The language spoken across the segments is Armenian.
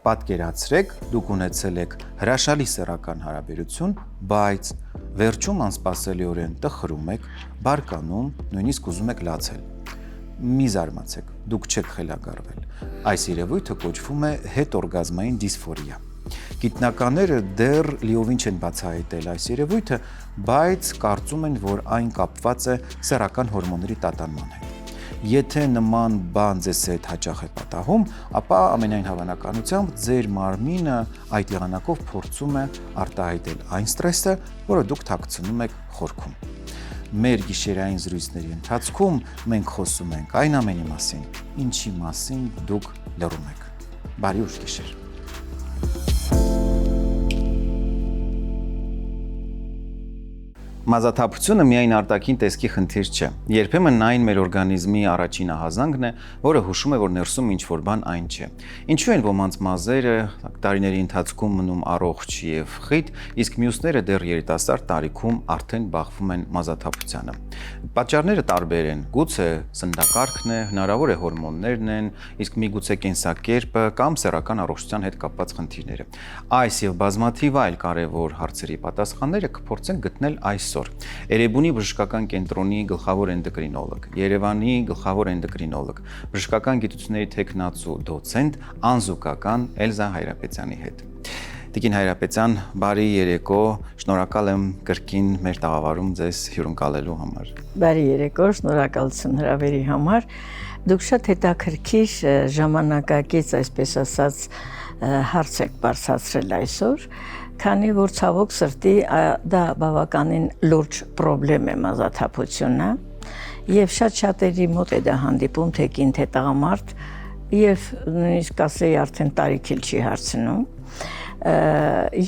Պատկերացրեք, դուք ունեցել եք հրաշալի սեռական հարաբերություն, բայց վերջում անսպասելիորեն տխրում եք, բարկանում, նույնիսկ ուզում եք լացել։ Մի զարմացեք, դուք չեք խելագարվել։ Այս երևույթը կոչվում է հետօրգազմային դիսֆորիա։ Գիտնականները դեռ լիովին չեն բացահայտել այս երևույթը, բայց կարծում են, որ այն կապված է սեռական հորմոնների տատանման հետ։ Եթե նման բան ձեզ հետ հաճախ է պատահում, ապա ամենայն հավանականությամբ ձեր մարմինը այդ եղանակով փորձում է արտահայտել այն ստրեսը, որը դուք թաքցնում եք խորքում։ Մեր գիշերային զրույցների ընթացքում մենք խոսում ենք այն ամենի մասին, ինչի մասին դուք լռում եք։ Բարի ուշ գիշեր։ Մազաթափությունը միայն արտաքին տեսքի խնդիր չէ։ Երբեմն այն մեր օրգանիզմի առաջին ահազանգն է, որը հուշում է, որ ներսում ինչ-որ բան այն չէ։ Ինչու են ոմանց մազերը տարիների ընթացքում մնում առողջ եւ խիտ, իսկ մյուսները դեռ երիտասարդ տարիքում արդեն բախվում են մազաթափությանը։ Պատճառները տարբեր են։ Գուցե սննդակարգն է, հնարավոր է հորմոններն են, իսկ միգուցե կենսակերպը կամ սեռական առողջության հետ կապված խնդիրները։ Այս եւ բազմաթիվ այլ կարևոր հարցերի պատասխանները կփորձենք գտնել այսօր։ Էրեբունի բժշկական կենտրոնի գլխավոր էնդոկրինոլոգ, Երևանի գլխավոր էնդոկրինոլոգ, բժշկական գիտությունների թեկնածու դոցենտ անզուգական Էլզա Հայրապետյանի հետ։ Տիկին Հայրապետյան, բարի երեկո, շնորհակալ եմ կրկին մեր տաղավարում ձեզ հյուրընկալելու համար։ Բարի երեկո, շնորհակալություն հրավերի համար։ Դուք շատ հետաքրքիր ժամանակակից, այսպես ասած, հարց եք բարձրացրել այսօր, քանի որ ցավոք սրտի դա բավականին լուրջ խնդրեմ է մազաթափությունը եւ շատ-շատերի մոտ է դա հանդիպում թե կին թե տղամարդ եւ նույնիսկ ասեի արդեն տարիք էլ չի հարցնում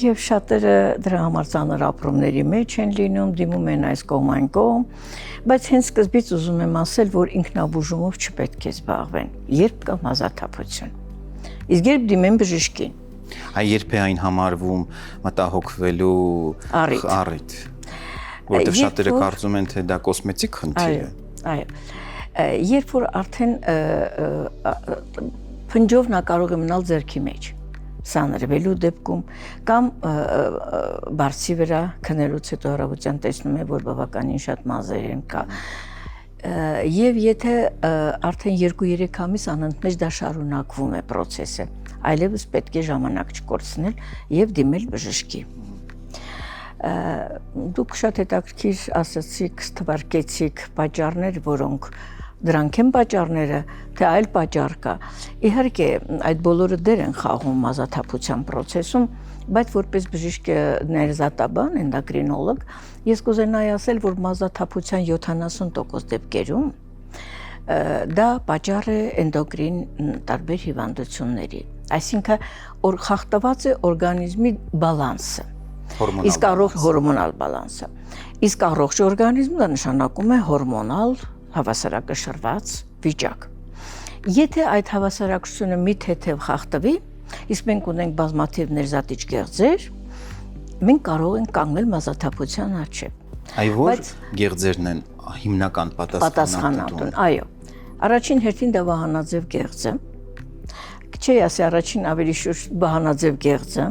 եւ շատերը դրա համար ծանր ապրումների մեջ են լինում, դիմում են այս կողմ այն կողմ, բայց հենց սկզբից ուզում եմ ասել, որ ինքնաբուժումով չպետք է զբաղվեն, երբ կա մազաթափություն։ Իսկ երբ դիմեն բժշկին, երբ է այն համարվում մտահոգվելու առիթ, որտեղ շատերը կարծում են, թե դա կոսմետիկ խնդիր է։ Այո, երբ որ արդեն փնջով նա կարող է մնալ ձեռքի մեջ, սանրվելու դեպքում կամ բարձի վրա քնելուց հետո առավոտյան տեսնում է, որ բավականին շատ մազեր են կա։ Եվ եթե արդեն 2-3 ամիս անընդմեջ դա շարունակվում է process-ը, այլևս պետք է ժամանակ չկորցնել եւ դիմել բժշկի։ Դուք շատ հետաքրքիր ասացիք, թվարկեցիք պատճառներ, որոնք դրանք են պատճառները, թե այլ պատճառ կա։ Իհարկե, այդ բոլորը դեր են խաղում մազաթափության process-ում, բայց որպես բժիշկ ներզատաբան, էնդոկրինոլոգ, ես կուզենայի ասել, որ մազաթափության 70% դեպքերում դա պատճառ է էնդոկրին տարբեր հիվանդությունների, այսինքն խախտված է օրգանիզմի բալանսը, իսկ առողջ հորմոնալ բալանսը, իսկ առողջ օրգանիզմը դա նշանակում է հորմոնալ հավասարակշռված վիճակ։ Եթե այդ հավասարակշռությունը մի թեթև խախտվի, իսկ մենք ունենք բազմաթիվ ներզատիչ գեղձեր, մենք կարող ենք կանգնել մազաթափության առջև։ Այո, որ գեղձերն են հիմնական պատասխանատուն։ Այո, առաջին հերթին դա վահանաձև գեղձը, չի ասի առաջին ավելի շուտ վահանաձև գեղձը,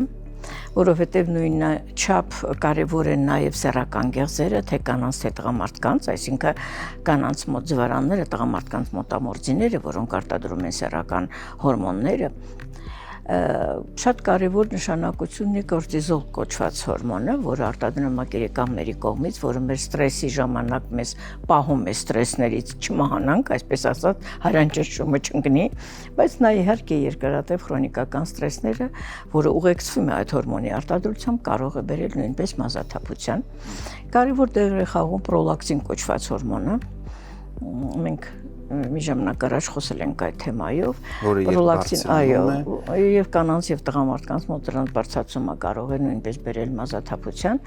որովհետև նույնչափ կարևոր են նաև սեռական գեղձերը, թե կանանց թե տղամարդկանց, այսինքն կանանց մոտ ձվարանները, տղամարդկանց մոտ ամորձիները, որոնք արտադրում են սեռական հորմոնները, շատ կարևոր նշանակություն ունի կորտիզոլ կոչված հորմոնը, որը արտադրվում է գերեկանների կողմից, որը մեր ստրեսի ժամանակ մեզ պահում է ստրեսներից չմահանանք, այսպես ասած, հարանճշումը չընկնի, բայց նա իհարկե երկարատև քրոնիկական ստրեսները, որը ուղեկցվում է այդ հորմոնի արտադրությամբ, կարող է բերել նույնպես մազաթափության։ Կարևոր դեր է խաղում պրոլակտին կոչված հորմոնը։ Մենք մի ժամանակ առաջ խոսել ենք այդ թեմայով, պրոլակտին, այո, եւ կանանց եւ տղամարդկանց մոտ դրանց բարձրացումը կարող է նույնպես բերել մազաթափության։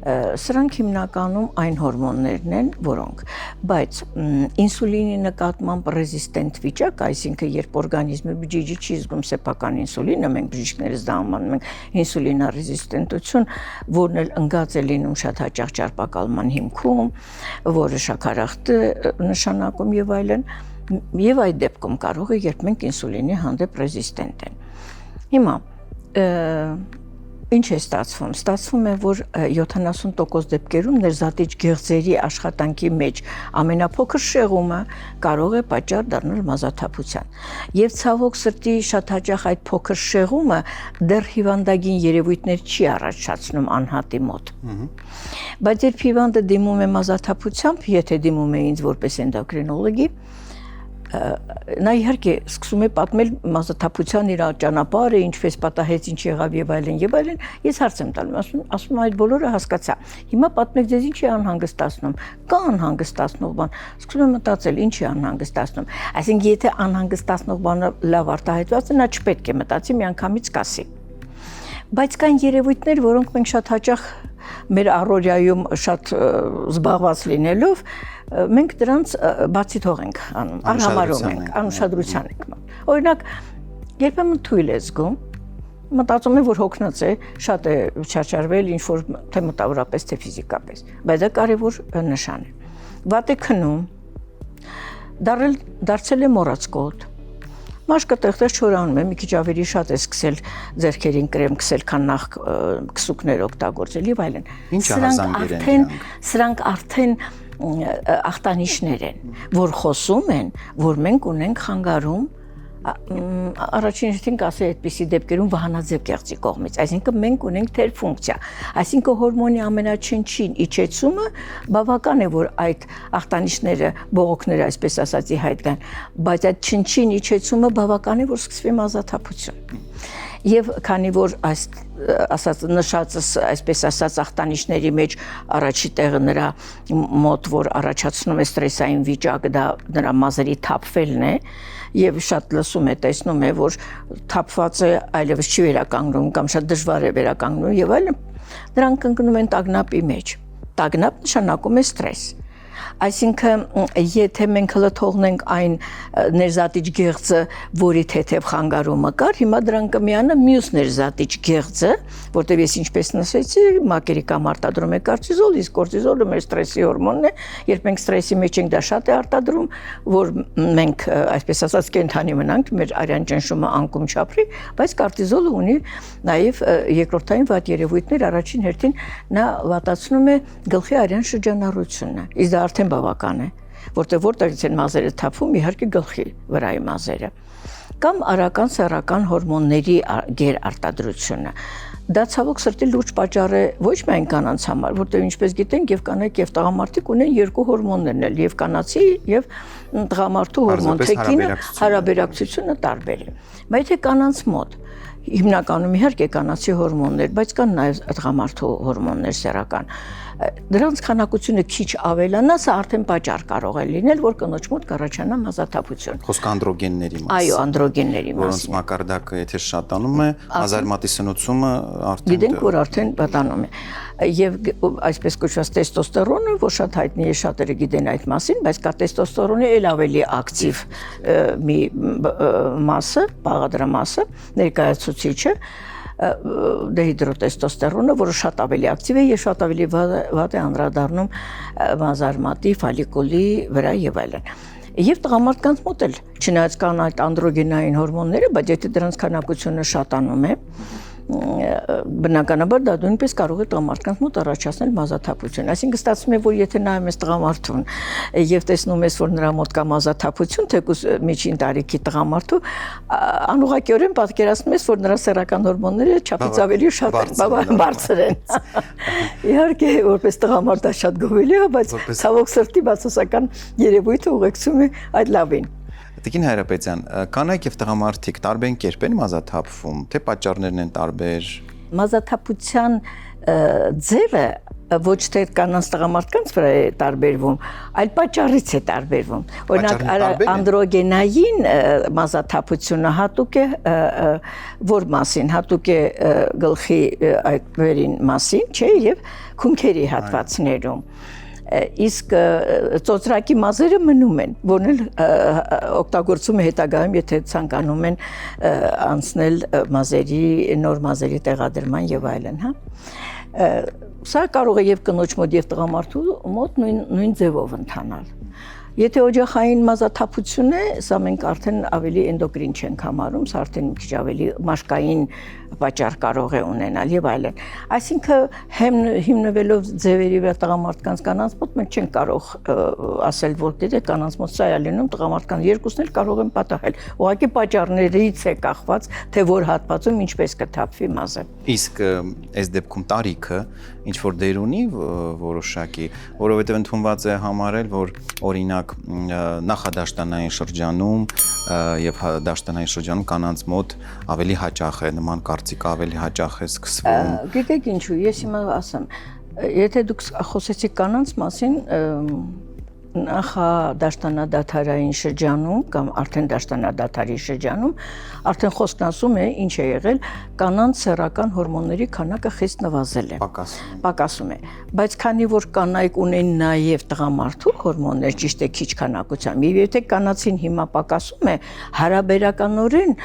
Սրանք հիմնականում այն հորմոններն են, որոնք, բայց ինսուլինի նկատմամբ ռեզիստենտ վիճակ, այսինքն երբ օրգանիզմը բջիջը չի զգում սեփական ինսուլինը, մենք բժիշկներս դա անվանում ենք ինսուլինառեզիստենտություն, որն էլ ընկած է լինում շատ հաճախ ճարպակալման հիմքում, որը շաքարախտ նշանակում եւ այլն, եւ այդ դեպքում կարող է, երբ մենք ինսուլինի հանդեպ ռեզիստենտ են։ Հիմա ինչ է ստացվում։ Ստացվում է, որ 70% դեպքերում ներզատիչ գեղձերի աշխատանքի մեջ ամենափոքր շեղումը կարող է պատճառ դառնալ մազաթափության։ Եվ ցավոք սրտի շատ հաճախ այդ փոքր շեղումը դեռ հիվանդագին երևույթներ չի առաջացնում անհատի մոտ։ Բայց երբ հիվանդը դիմում է մազաթափությամբ, եթե դիմում է ինձ որպես էնդոկրինոլոգի, նա իհարկե սկսում է պատմել մազաթափության իր ճանապարհը, ինչպես պատահեց, ինչ եղավ եւ այլն, ես հարց եմ տալու, ասում այդ բոլորը հասկացա։ Հիմա պատմեք ձեզ ինչ է անհանգստացնում, կա անհանգստացնող բան։ Սկսում եմ մտածել, ինչ է անհանգստացնում։ Այսինքն եթե անհանգստացնող բանը լավ արտահայտված է, նա չպետք է մտածի, միանգամից կասի։ Բայց կան երևույթներ, որոնք մենք շատ հաճախ մեր առօրյայում շատ զբաղված լինելով, մենք դրանց բացի թող ենք անում, արհամարհում ենք, անուշադրության ենք մանում։ Օրինակ, երբեմն թույլ է զգում, մտածում եմ, որ հոգնած է, շատ է չաչարվել, ինչ որ թե մտավորապես, թե ֆիզիկապես, բայց դա կարևոր նշան է։ Վատ է քնում, դարձել է մոռացկոտ։ Մաշկը տեղ-տեղ չորանում է, մի քիչ ավելի շատ է սկսել ձեռքերին կրեմ քսել, քան նախ քսուկներ օգտագործել եւ այլն։ Սրանք արդեն ախտանիշներ են, որ խոսում են, որ մենք ունենք խանգարում առաջին հերթին կասի այդպիսի դեպքերում վահանաձև գեղձի կողմից, այսինքն մենք ունենք թերֆունկցիա, այսինքն հորմոնի ամենաչնչին իջեցումը բավական է, որ այդ ախտանիշները, բողոքները, այսպես ասածի հայտ գան, բայց այդ չնչին իջեցումը բավական է, որ սկսվի մազաթափություն։ Եվ քանի որ նշածս, այսպես ասած, ախտանիշների մեջ առաջի տեղը նրա մոտ, որ առաջացնում է ստրեսային վիճակ, դա նրա մազերի թափվելն է, եւ շատ լսում է, տեսնում է, որ թափված է, այլևս չի վերականգնում կամ շատ դժվար է վերականգնում եւ այլն, դրանք ընկնում են տագնապի մեջ։ Տագնապ նշանակում է ստրես։ Այսինքն, եթե մենք հլթողնենք այն ներզատիչ գեղձը, որի թեթև խանգարումը կար, հիմա դրան կմիանա մյուս ներզատիչ գեղձը, որտեղ ես ինչպես նշեցի, մակերի կամ արտադրում է կորտիզոլ, իսկ կորտիզոլը մեր ստրեսի հորմոնն է, երբ մենք ստրեսի մեջ ենք, դա շատ է արտադրում, որ մենք, այսպես ասած, կենդանի մնանք, մեր արյան ճնշումը անկում չապրի, բայց կորտիզոլը ունի նաև երկրորդային վատ երևույթներ, առաջին հերթին նա վատացնում է գլխի արյան շրջանառությունը։ Իսկ դա արդեն բավական է, որտեղից են մազերը թափվում, իհարկե գլխի վրայի մազերը, կամ արական սեռական հորմոնների գերարտադրությունը։ Դա ցավոք սրտի լուրջ պատճառ է ոչ միայն կանանց համար, որտեղ ինչպես գիտենք, եւ կանայք եւ տղամարդիկ ունեն երկու հորմոններն էլ, եւ կանացի եւ տղամարդու հորմոն թեքինը հարաբերակցությունը տարբեր է։ Բայց եթե կանանց մոտ հիմնականում իհարկե կանացի հորմոններ, բայց կան նաև տղամարդու հորմոններ սեռական։ Դրանց քանակությունը քիչ ավելանա, սա արդեն պատճառ կարող է լինել, որ կնոջ մոտ կառաջանա մազաթափություն։ Խոսքը անդրոգենների մասին։ Այո, անդրոգենների մասին։ Որոնց մակարդակը եթե շատանում է, մազարմատի սնուցումը արդեն գիտենք, որ արդեն պատանում է։ Եվ այսպես կոչված տեստոստերոնը, որ շատ հայտնի է, շատերը գիտեն այդ մասին, բայց կա տեստոստերոնի էլ ավելի ակտիվ մի մասը, բաղադրամասը, ներկայացուցիչը, դեհիդրոտեստոստերոնը, որը շատ ավելի ակտիվ է եւ շատ ավելի վատ է անդրադառնում մազարմատի, ֆոլիկուլի վրա եւ այլն։ Եվ տղամարդկանց մոտ էլ չնայած կան այդ անդրոգենային հորմոնները, բայց եթե դրանց քանակությունը շատանում է, բնականաբար դա նույնպես կարող է տղամարդկանց մոտ առաջացնել մազաթափություն։ Այսինքն ստացվում է, որ եթե նայում ես տղամարդուն եւ տեսնում ես, որ նրա մոտ կա մազաթափություն, թեկուզ միջին տարիքի տղամարդու, անուղղակիորեն պատկերացնում ես, որ նրա սեռական հորմոնները չափից ավելի շատ են, բարձր են։ Իհարկե, որպես տղամարդ դա շատ գովելի է, բայց ցավոք սրտի բացասական երևույթը ուղեկցում է այդ լավին։ Տիկին Հայրապետյան, կանայք եւ տղամարդիկ տարբեր կերպ են մազաթափվում, թե պատճառներն են տարբեր։ Մազաթափության ձևը ոչ թե կանանց տղամարդկանց վրա է տարբերվում, այլ պատճառից է տարբերվում։ Օրինակ անդրոգենային մազաթափությունը հատուկ է որ մասին, հատուկ է գլխի այդ վերին մասին, չէ, եւ քունքերի հատվածներում։ Իսկ ծոծրակի մազերը մնում են, որն էլ օգտագործում է հետագայում, եթե ցանկանում են անցնել նոր մազերի տեղադրման եւ այլն, հա։ Սա կարող է եւ կնոջ մոտ եւ տղամարդու մոտ նույն ձևով ընթանալ։ Եթե օջախային մազաթափություն է, սա մենք արդեն ավելի էնդոկրին չենք համարում, սա արդեն մի քիչ ավելի մաշկային պատճառ կարող է ունենալ եւ այլն։ Այսինքն հիմնվելով ձևերի վրա տղամարդկանց կանանց մոտ մենք չենք կարող ասել, որ դե կանանց մոտ սա է լինում, տղամարդկանց երկուսն էլ կարող են պատահել։ Ուղղակի պատճառներից է կախված, թե որ հատվածում ինչպես կթափվի մազը։ Իսկ այս դեպքում տարիքը ինչ որ դեր ունի որոշակի, որովհետև ընդունված է համարել, որ օրինակ նախադաշտանային շրջանում եւ դաշտանային շրջանում կանանց մոտ ավելի հաճախ է նման կարծիք ավելի հաճախ է սկսվում։ Գիտեք ինչու, ես հիմա ասեմ, եթե դուք խոսեցիք կանանց մասին, նախադաշտանադադարային շրջանում կամ արդեն դաշտանադադարի շրջանում արդեն խոսքն ասում է ինչ է եղել կանանց սեռական հորմոնների քանակը խիստ նվազել է պակասում է բայց քանի որ կանայք ունեն նաև տղամարդու հորմոններ ճիշտ է քիչ քանակությամբ եւ եթե կանացին հիմա պակասում է հարաբերականորեն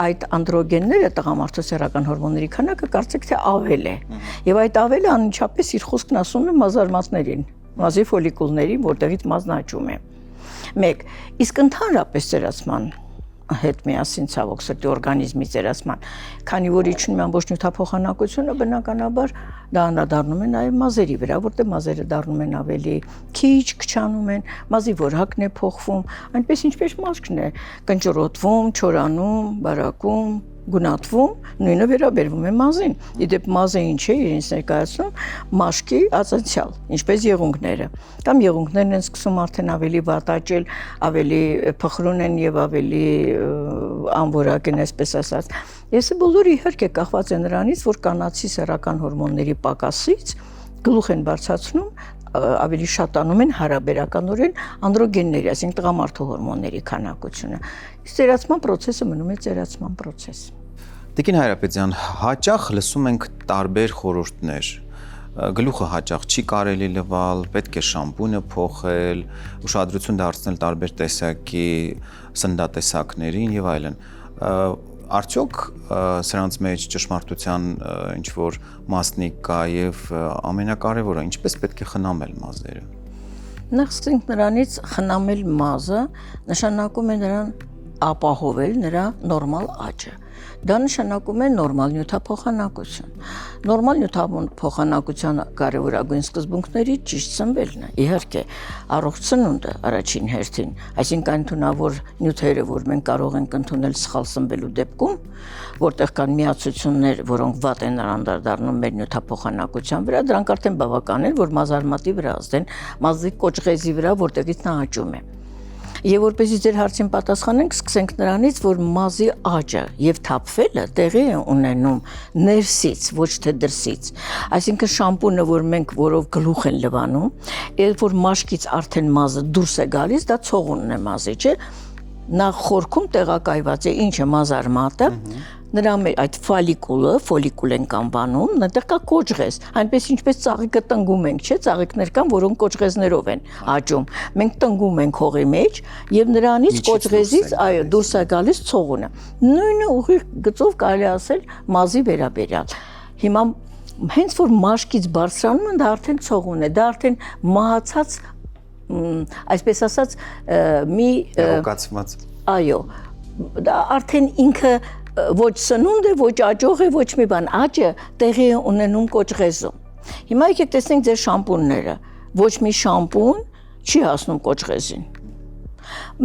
այդ անդրոգենները տղամարդու սեռական հորմոնների քանակը կարծեք թե ավել է եւ այդ ավելը անմիջապես իր խոսքն ասում է մազարմացներին մազի ֆոլիկուլներին, որտեղից մազն աճում է։ 1. Իսկ ընդհանրապես ծերացման հետ միասին ցավոք սրտի օրգանիզմի ծերացման, քանի որ իջնում է ամբողջ նյութափոխանակությունը, բնականաբար դա անդրադառնում է նաև մազերի վրա, որտեղ մազերը դառնում են ավելի քիչ, քչանում են, մազի որակն է փոխվում, այնպես ինչպես մաշկն է, կնճռոտվում, չորանում, բարակում գունատվում, նույնը վերաբերվում է մազին։ Իդեպ մազը ինչ է, իրենց ներկայացնում մաշկի ազատյալ, ինչպես եղունգները։ Կամ եղունգներն են սկսում արդեն ավելի վատ աճել, ավելի փխրուն են եւ ավելի անորակ են, այսպես ասած։ Ես բոլորը իհարկե կախված է նրանից, որ կանացի սեռական հորմոնների պակասից գլուխ են բարձրացնում ավելի շատանում են հարաբերականորեն անդրոգենների, այսինքն տղամարդու հորմոնների քանակությունը։ Ծերացման process-ը մնում է ծերացման process։ Տիկին Հայրապետյան, հաճախ լսում ենք տարբեր խորհուրդներ։ Գլուխը հաճախ չի կարելի լվալ, պետք է շամպունը փոխել, ուշադրություն դարձնել տարբեր տեսակի սննդատեսակներին եւ այլն։ Արդյոք սրանց մեջ ճշմարտության ինչ որ մասնիկ կա եւ ամենակարևորը ինչպես պետք է խնամել մազերը։ Նախ սկսենք նրանից խնամել մազը նշանակում է նրան ապահովել նրա նորմալ աճը։ Դա նշանակում է նորմալ նյութափոխանակություն։ Նորմալ նյութափոխանակության կարևորագույն սկզբունքներից ճիշտ սնվելն է։ Իհարկե, առողջ սնունդը առաջին հերթին, այսինքն այն թունավոր նյութերը, որ մենք կարող ենք ընդունել սխալ սնվելու դեպքում, որտեղ կան միացություններ, որոնք վատ են անդրադառնում մեր նյութափոխանակության վրա, դրանք արդեն բավական են, որ մազարմատի վրա ազդեն, մազի կոճղեզի վրա, որտեղից նա աճում է։ Եվ որպեսզի ձեր հարցին պատասխանենք, սկսենք նրանից, որ մազի աճը եւ թափվելը տեղի է ունենում ներսից, ոչ թե դրսից։ Այսինքն շամպունը, որ մենք որով գլուխ են լվանում, երբ որ մաշկից արդեն մազը դուրս է գալիս, դա ցողունն է մազի, չէ՞։ Նա խորքում տեղակայված է, ինչը մազարմատը, նրա այդ ֆոլիկուլ ենք անվանում, այնտեղ կա կոճղեզ, այնպես ինչպես ծաղիկը տնգում ենք, չէ՞, ծաղիկներ կան, որոնք կոճղեզներով են աճում։ Մենք տնգում ենք հողի մեջ եւ նրանից կոճղեզից, այո, դուրս է գալիս ցողունը։ Նույնը ուղիղ գծով կարելի ասել մազի վերաբերյալ։ Հիմա հենց որ մաշկից բարձրանում են, դա արդեն ցողուն է, դա արդեն մահացած, այսպես ասած, մի ռոկացված։ Այո, դա արդեն ինքը ոչ սնունդ է, ոչ աճող է, ոչ մի բան, աճը տեղի է ունենում կոճղեզում։ Հիմա եկեք տեսնենք ձեր շամպունները, ոչ մի շամպուն չի հասնում կոճղեզին։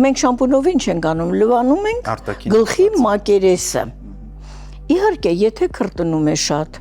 Մենք շամպունով ինչ ենք անում, լվանում ենք գլխի մակերեսը։ Իհարկե, եթե քրտնում է շատ,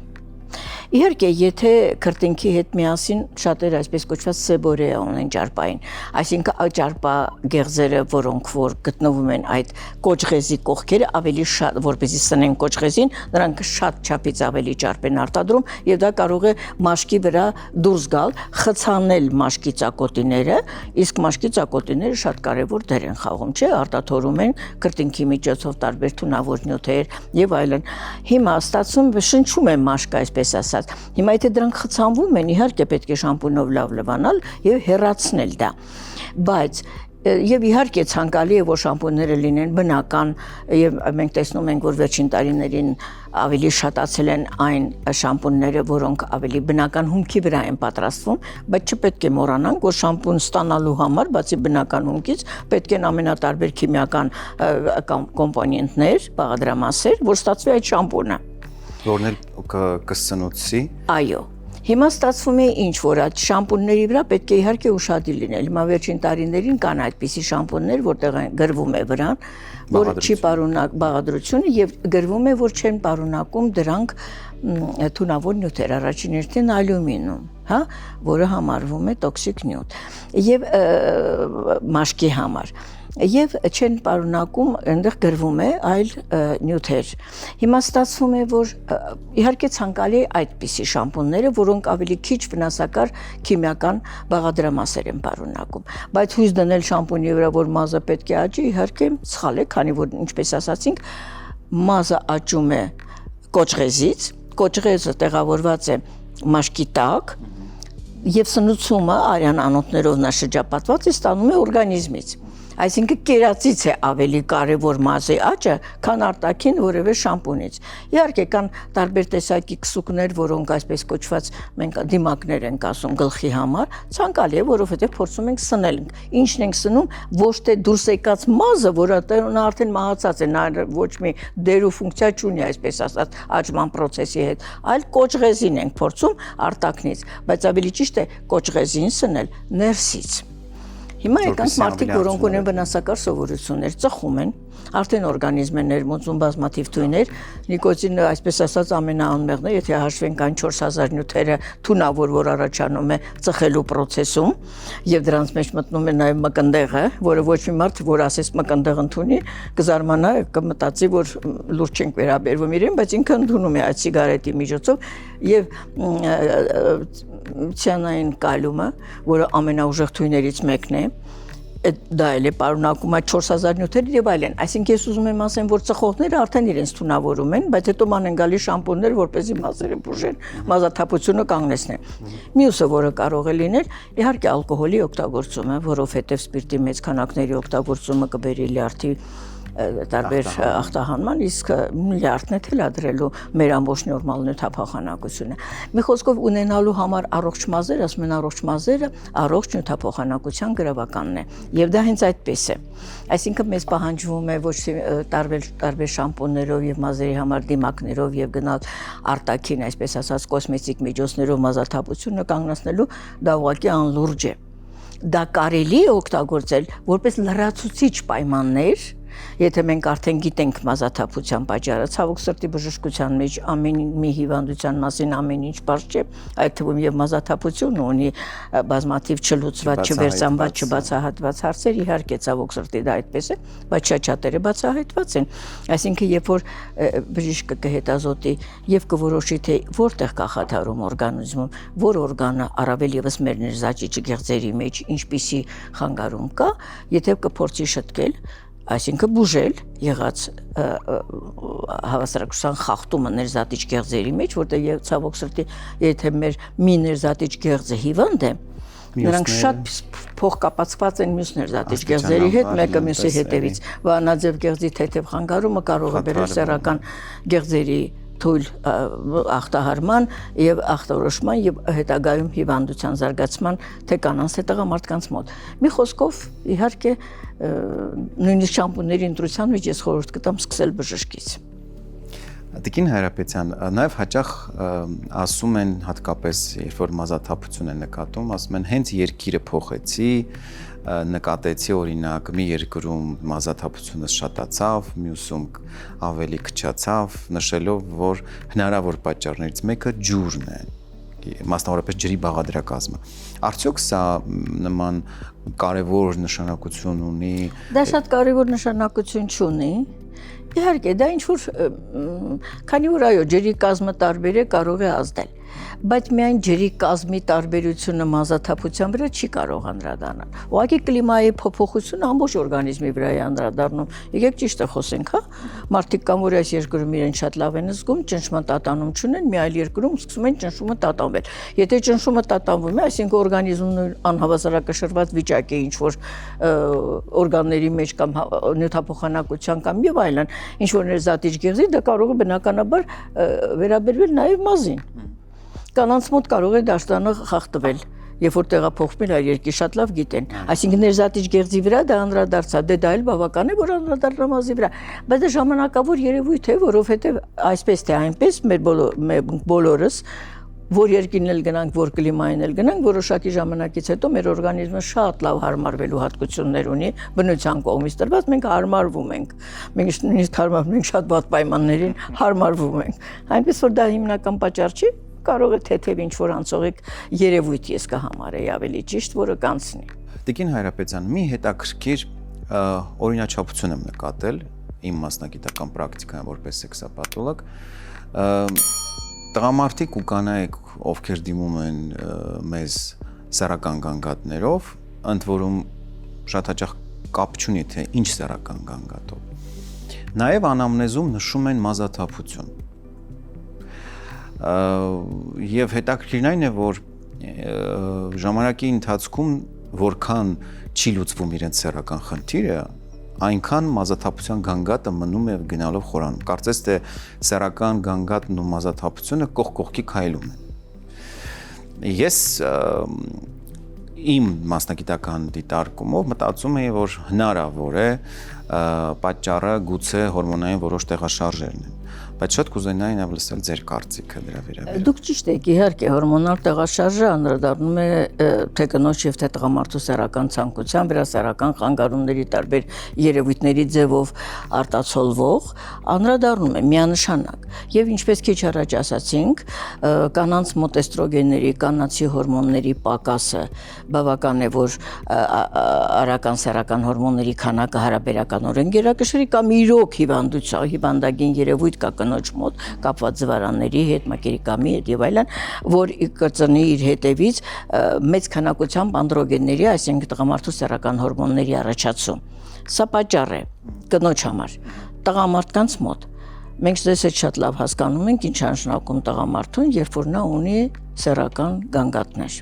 իհարկե, եթե քրտինքի հետ միասին շատերը այսպես կոչված սեբորեա ունեն ճարպային, այսինքն ճարպա գեղձերը, որոնք որ գտնվում են այդ կոճղեզի կողքերը, ավելի շատ, որպեսզի սնեն կոճղեզին, նրանք շատ չափից ավելի ճարպ են արտադրում եւ դա կարող է մաշկի վրա դուրս գալ, խցանել մաշկի ծակոտիները, իսկ մաշկի ծակոտիները շատ կարեւոր դեր են խաղում, չէ՞, արտաթորում են քրտինքի միջոցով տարբեր թունավոր նյութեր եւ այլն։ Հիմա ստացվում շնչում է մաշկը, այսպես ասած։ Հիմա եթե դրանք խցանվում են, իհարկե պետք է շամպունով լավ լվանալ եւ հեռացնել դա։ Բայց Եվ իհարկե ցանկալի է որ շամպունները լինեն բնական եւ մենք տեսնում ենք որ վերջին տարիներին ավելի շատացել են այն շամպունները որոնք ավելի բնական հումքի վրա են պատրաստվում բայց չպետք է մոռանանք որ շամպուն ստանալու համար բացի բնական հումքից պետք են ամենատարբեր քիմիական կոմպոնենտներ բաղադրամասեր որ ստացվի այդ շամպունը որն էլ կսնուցի այո Հիմա ստացվում է ինչ որ այդ շամպունների վրա պետք է իհարկե ուշադիր լինել։ Հիմա վերջին տարիներին կան այդպիսի շամպուններ, որտեղ գրվում է վրան, որ չի պարունակ բաղադրությունը եւ գրվում է, որ չեն պարունակում դրանք թունավոր նյութեր, առաջին հերթին ալյումինիում, հա, որը համարվում է տոքսիկ նյութ։ Եվ մաշկի համար Եվ չեն պարունակում այնտեղ գրվում է այլ նյութեր։ Հիմա ստացվում է, որ իհարկե ցանկալի է այդպիսի շամպունները, որոնք ավելի քիչ վնասակար քիմիական բաղադրամասեր են պարունակում։ Բայց հույս դնել շամպունի վրա, որ մազը պետք է աճի, իհարկե սխալ է, քանի որ ինչպես ասացինք, մազը աճում է կոճղեզից, կոճղեզը տեղավորված է մաշկի տակ, եւ սնուցումը արյան անոթներով նա շրջապատված է ստանում է օրգանիզմից։ Այսինքն կերածից է ավելի կարևոր մազի աճը, քան արտաքին որևէ շամպունից։ Իհարկե կան տարբեր տեսակի քսուկներ, որոնք այսպես կոչված մենք դիմակներ ենք ասում գլխի համար, ցանկալի է, որովհետև փորձում ենք սնել։ Ինչն ենք սնում, ոչ թե դուրս եկած մազը, որը արդեն մահացած է, նա ոչ մի դեր ու ֆունկցիա չունի, այսպես ասած, աճման process-ի հետ, այլ կոճղեզին ենք փորձում արտաքնից, բայց ավելի ճիշտ է կոճղեզին սնել ներսից։ Հիմա եկանք մարդիկ, որոնք ունեն վնասակար սովորություններ, ծխում են, արդեն օրգանիզմ են ներմուծում բազմաթիվ թույներ, նիկոտինը, այսպես ասած, ամենաանմեղն է, եթե հաշվենք այն 4000 նյութերը թունավոր, որ առաջանում է ծխելու process-ում, եւ դրանց մեջ մտնում է նաեւ մկնդեղը, որը ոչ մի մարդ, որ ասես մկնդեղ ընդունի, կզարմանա, կմտածի, որ լուրջ չենք վերաբերվում իրեն, բայց ինքը ընդունում է այդ սիգարետի միջոցով եւ ցիանային կալիումը, որը ամենաուժեղ թույներից մեկն է, դա էլ է պարունակում այդ 4000 նյութեր եւ այլն։ Այսինքն ես ուզում եմ ասեմ, որ ծխողները արդեն իրենց թունավորում են, բայց հետո ման են գալի շամպուններ, որպեսզի մազերը բուժեն, մազաթափությունը կանգնեցնեն։ Մյուսը, որը կարող է լինել, իհարկե ալկոհոլի օգտագործումը, որովհետեւ սպիրտի մեծ քանակների օգտագործումը կբերի լյարդի տարբեր ախտահանման, իսկ միլիարդն է թելադրելու մեր ամբողջ նորմալ նյութափոխանակությունը։ Մի խոսքով ունենալու համար առողջ մազեր, ասում են առողջ մազերը, առողջ նյութափոխանակության գրավականն է։ Եվ դա հենց այդպես է։ Այսինքն մեզ պահանջվում է ոչ թե տարբեր շամպուններով եւ մազերի համար դիմակներով եւ գնալ արտաքին, այսպես ասած, կոսմետիկ միջոցներով մազաթափությունը կանգնեցնելու, դա ուղղակի անլուրջ է։ Դա կարելի է օգտագործել որպես լրացուցիչ պայմաններ, եթե մենք արդեն գիտենք մազաթափության պատճառը, ցավոք սրտի բժշկության մեջ ամեն մի հիվանդության մասին ամեն ինչ բարձ չէ, այդ թվում եւ մազաթափությունը ունի բազմաթիվ չլուծված, չվերցանված, չբացահայտված հարցեր, իհարկե ցավոք սրտի դա այդպես է, բայց շատ-շատերը բացահայտված են։ Այսինքն երբ որ բժիշկը կհետազոտի եւ կորոշի թե որտեղ կա խաթարում օրգանիզմում, որ օրգանը առավել եւս մեր ներզաճիչ գեղձերի մեջ ինչպիսի խանգարում կա, եթե կփորձի շտկել այսինքն բուժել եղած հավասարակշռության խախտումը ներզատիչ գեղձերի մեջ, որտեղ ցավոք սրտի եթե մեր մի ներզատիչ գեղձը հիվանդ է, նրանք շատ փոխկապացված են մյուս ներզատիչ գեղձերի հետ, մեկը մյուսի հետևից։ Վահանաձև գեղձի թեթև խանգարումը կարող է բերել սեռական գեղձերի թույլ ախտահարման եւ ախտորոշման եւ հետագայում հիվանդության զարգացման թե կանանց թե տղամարդկանց մոտ։ Մի խոսքով իհարկե նույնիսկ շամպունների ընտրության մեջ ես խորհուրդ կտամ սկսել բժշկից։ Տիկին Հայրապետյան, նաև հաճախ ասում են հատկապես երբ որ մազաթափություն է նկատում, ասում են հենց երկիրը փոխեցի, նկատեցի օրինակ մի երկրում մազաթափությունը շատացավ, մյուսում ավելի քչացավ, նշելով որ հնարավոր պատճառներից մեկը ջուրն է, մասնավորապես ջրի բաղադրակազմը։ Արդյոք սա նման կարևոր նշանակություն ունի։ Դա շատ կարևոր նշանակություն չունի։ Իհարկե, դա ինչ որ քանի որ այո, ջրի կազմը տարբեր է, կարող է ազդել։ բայց միայն ջրի կազմի տարբերությունը մազաթափության վրա չի կարող անդրադառնալ։ Ուղղակի կլիմայի փոփոխությունը ամբողջ օրգանիզմի վրա է անդրադառնում։ Եկեք ճիշտը խոսենք, հա։ Մարդիկ կան, որ այս երկրում իրեն շատ լավ են զգում, ճնշման տատանում չունեն, մի այլ երկրում սկսում են ճնշումը տատանվել։ Եթե ճնշումը տատանվում է, այսինքն օրգանիզմն անհավասարակշռված վիճակ է ինչ որ օրգանների մեջ կամ նյութափոխանակության կամ եւ այլն, ինչ որ ներզատիչ գեղձի, դա կարող է բնականաբար վերաբերվել նաեւ մազին։ Կանանց մոտ կարող է դաշտանը խախտվել, երբ որ տեղափոխվում են այլ երկիր, շատ լավ գիտեն։ Այսինքն ներզատիչ գեղձի վրա դա անդրադարձա, դա էլ բավական է, որ անդրադառնա մազի վրա, բայց դա ժամանակավոր երևույթ է, որովհետեւ այսպես թե այնպես մեր բոլորս որ երկինն էլ գնանք, որ կլիմային էլ գնանք, որոշակի ժամանակից հետո մեր օրգանիզմը շատ լավ հարմարվելու հատկություններ ունի, բնության կողմից տրված, մենք հարմարվում ենք։ Մենք նույնիսկ հարմարվում ենք շատ վատ պայմաններին, հարմարվում ենք։ Այնպես որ դա հիմնական պատճառ չի, կարող է թեթև ինչ-որ անցողիկ երևույթ ես կհամարեի ավելի ճիշտ, որը կանցնի։ Տիկին Հայրապետյան, մի հետաքրքիր օրինաչափություն եմ նկատել իմ մասնագիտական պրակտիկայում որպես սեքսապաթոլոգ, տղամարդիկ ու կանայք, ովքեր դիմում են մեզ սեռական գանգատներով, ընդ որում շատ հաճախ կապ չունի թե ինչ սեռական գանգատով։ Նաև անամնեզում նշում են մազաթափություն։ Եվ հետաքրքիրն այն է, որ ժամանակի ընթացքում որքան չի լուծվում իրենց սեռական խնդիրը, այնքան մազաթափության գանգատը մնում է գնալով խորանում։ Կարծես թե սեռական գանգատն ու մազաթափությունը կողք կողքի քայլում են։ Ես իմ մասնագիտական դիտարկումով մտածում եմ, որ հնարավոր է պատճառը գուցե հորմոնային որոշ տեղաշարժերն են, բայց շատ կուզենայի նաև լսել ձեր կարծիքը դրա վերաբերյալ։ Դուք ճիշտ եք, իհարկե, հորմոնալ տեղաշարժը անդրադառնում է թե կնոջ եւ թե տղամարդու սեռական ցանկության վրա, սեռական խանգարումների տարբեր երևույթների ձևով արտացոլվող, անդրադառնում է միանշանակ։ Եվ ինչպես քիչ առաջ ասացինք, կանանց մոտ էստրոգենների, կանացի հորմոնների պակասը բավական է, որ արական սեռական հորմոնների քանակը հարաբերականորեն գերակշռի կամ իրոք հիվանդագին երևույթ կա կնոջ մոտ կապված զվարանների հետ, մակերիկամի հետ եւ այլն, որ կծնի իր հետևից մեծ քանակությամբ անդրոգենների, այսինքն տղամարդու սեռական հորմոնների առաջացում։ Սա պատճառ է կնոջ համար։ Տղամարդկանց մոտ մենք դες շատ լավ հասկանում ենք ինչ անշնակում տղամարդուն, երբ որ նա ունի սեռական գանգատներ։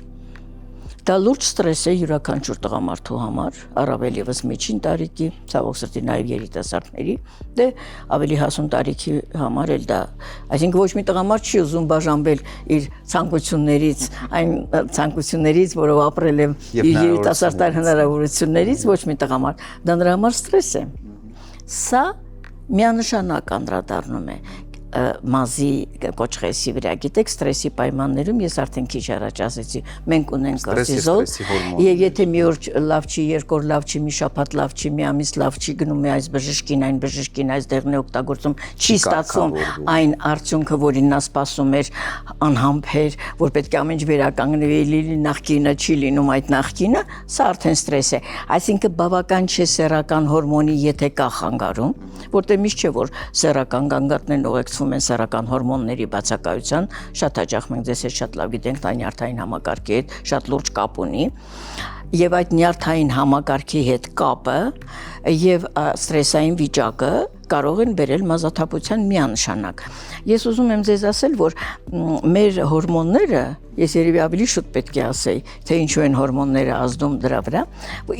Դա լուրջ ստրես է յուրաքանչյուր տղամարդու համար, առավել ևս միջին տարիքի, ցավոք սրտի նաև երիտասարդների, դե ավելի հասուն տարիքի համար էլ դա, այսինքն ոչ մի տղամարդ չի ուզում բաժանվել իր ցանկություններից, այն ցանկություններից, որով ապրել է իր երիտասարդար հնարավորություններից, ոչ մի տղամարդ, դա նրա համար ստրես է։ Սա միանշանակ անդրադառնում է մազի կոչղեսի վրա, գիտեք, ստրեսի պայմաններում ես արդեն քիչ առաջ ասեցի, մենք ունենք կորտիզոլ, եւ եթե մի օր լավ չի, երկու օր լավ չի, մի շաբաթ լավ չի, մի ամիս լավ չի, գնում է այս բժշկին, այն բժշկին, այս դեղն է օգտագործում, չի ստացվում այն արդյունքը, որին նա սպասում էր, անհամբեր, որ պետք է ամեն ինչ վերականգնվի, նախկինը չի լինում այդ նախկինը, սա արդեն ստրես է։ Այսինքն բավական չէ սեռական հորմոնի, եթե կա խանգարում, որտեղ միշտ չէ, որ սեռական գանգատներն ուղեկցվում են սեռական հորմոնների բացակայության, շատ հաճախ մենք ձեզ հետ շատ լավ գիտենք, դա նյարդային համակարգի հետ շատ լուրջ կապ ունի, եւ այդ նյարդային համակարգի հետ կապը եւ ստրեսային վիճակը կարող են բերել մազաթափության միանշանակ։ Ես ուզում եմ ձեզ ասել, որ մեր հորմոնները, ես երևի ավելի շուտ պետք է ասեի, թե ինչու են հորմոնները ազդում դրա վրա,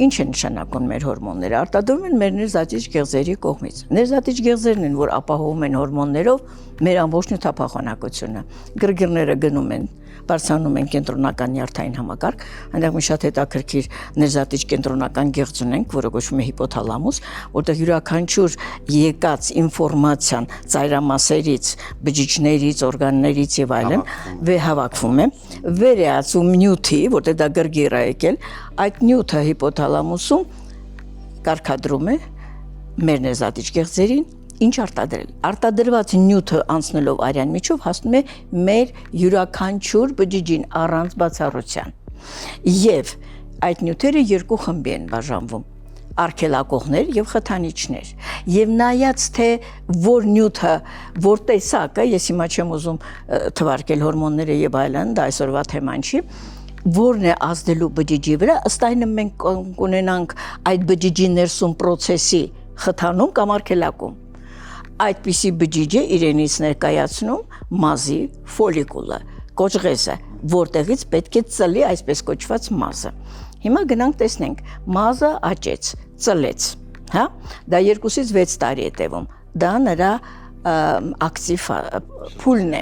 ինչ է նշանակում մեր հորմոնները, արտադրվում են մեր ներզատիչ գեղձերի կողմից։ Ներզատիչ գեղձերն են, որ ապահովում են հորմոններով մեր ամբողջ նյութափոխանակությունը։ Գրգռները գնում են, բարձրանում են կենտրոնական նյարդային համակարգ, այնտեղ մի շատ հետաքրքիր ներզատիչ կենտրոնական գեղձ ունենք, որը կոչվում է հիպոթալամուս, որտեղ յուրաքանչյուր եկած ինֆորմացիան ծայրամասերից, բջիջներից, օրգաններից եւ այլն հավաքվում է, վեր է ածում նյութի, որտեղ դա գրգիռ է եկել, այդ նյութը հիպոթալամուսում կարգադրում է մեր ներզատիչ գեղձերին, ինչ արտադրել։ Արտադրված նյութը անցնելով արյան միջով հասնում է մեր յուրաքանչյուր բջիջին առանց բացառության։ Եվ այդ նյութերը երկու խմբի են բաժանվում։ արգելակողներ եւ խթանիչներ եւ նայած թե որ նյութը որ տեսակը ես հիմա չեմ ուզում թվարկել հորմոնները եւ այլն դա այսօրվա թեման չի որն է ազդելու բջիջի վրա ըստ այնը մենք կունենանք այդ բջիջի ներսում process-ի խթանում կամ արգելակում այդպիսի բջիջը իրենից ներկայացնում մազի ֆոլիկուլը կոճղեզը որտեղից պետք է ծլի այսպես կոչված մազը Հիմա գնանք տեսնենք, մազը աճեց, ծլեց, հա? Դա 2-ից 6 տարի է տևում, դա նրա ակտիվ փուլն է։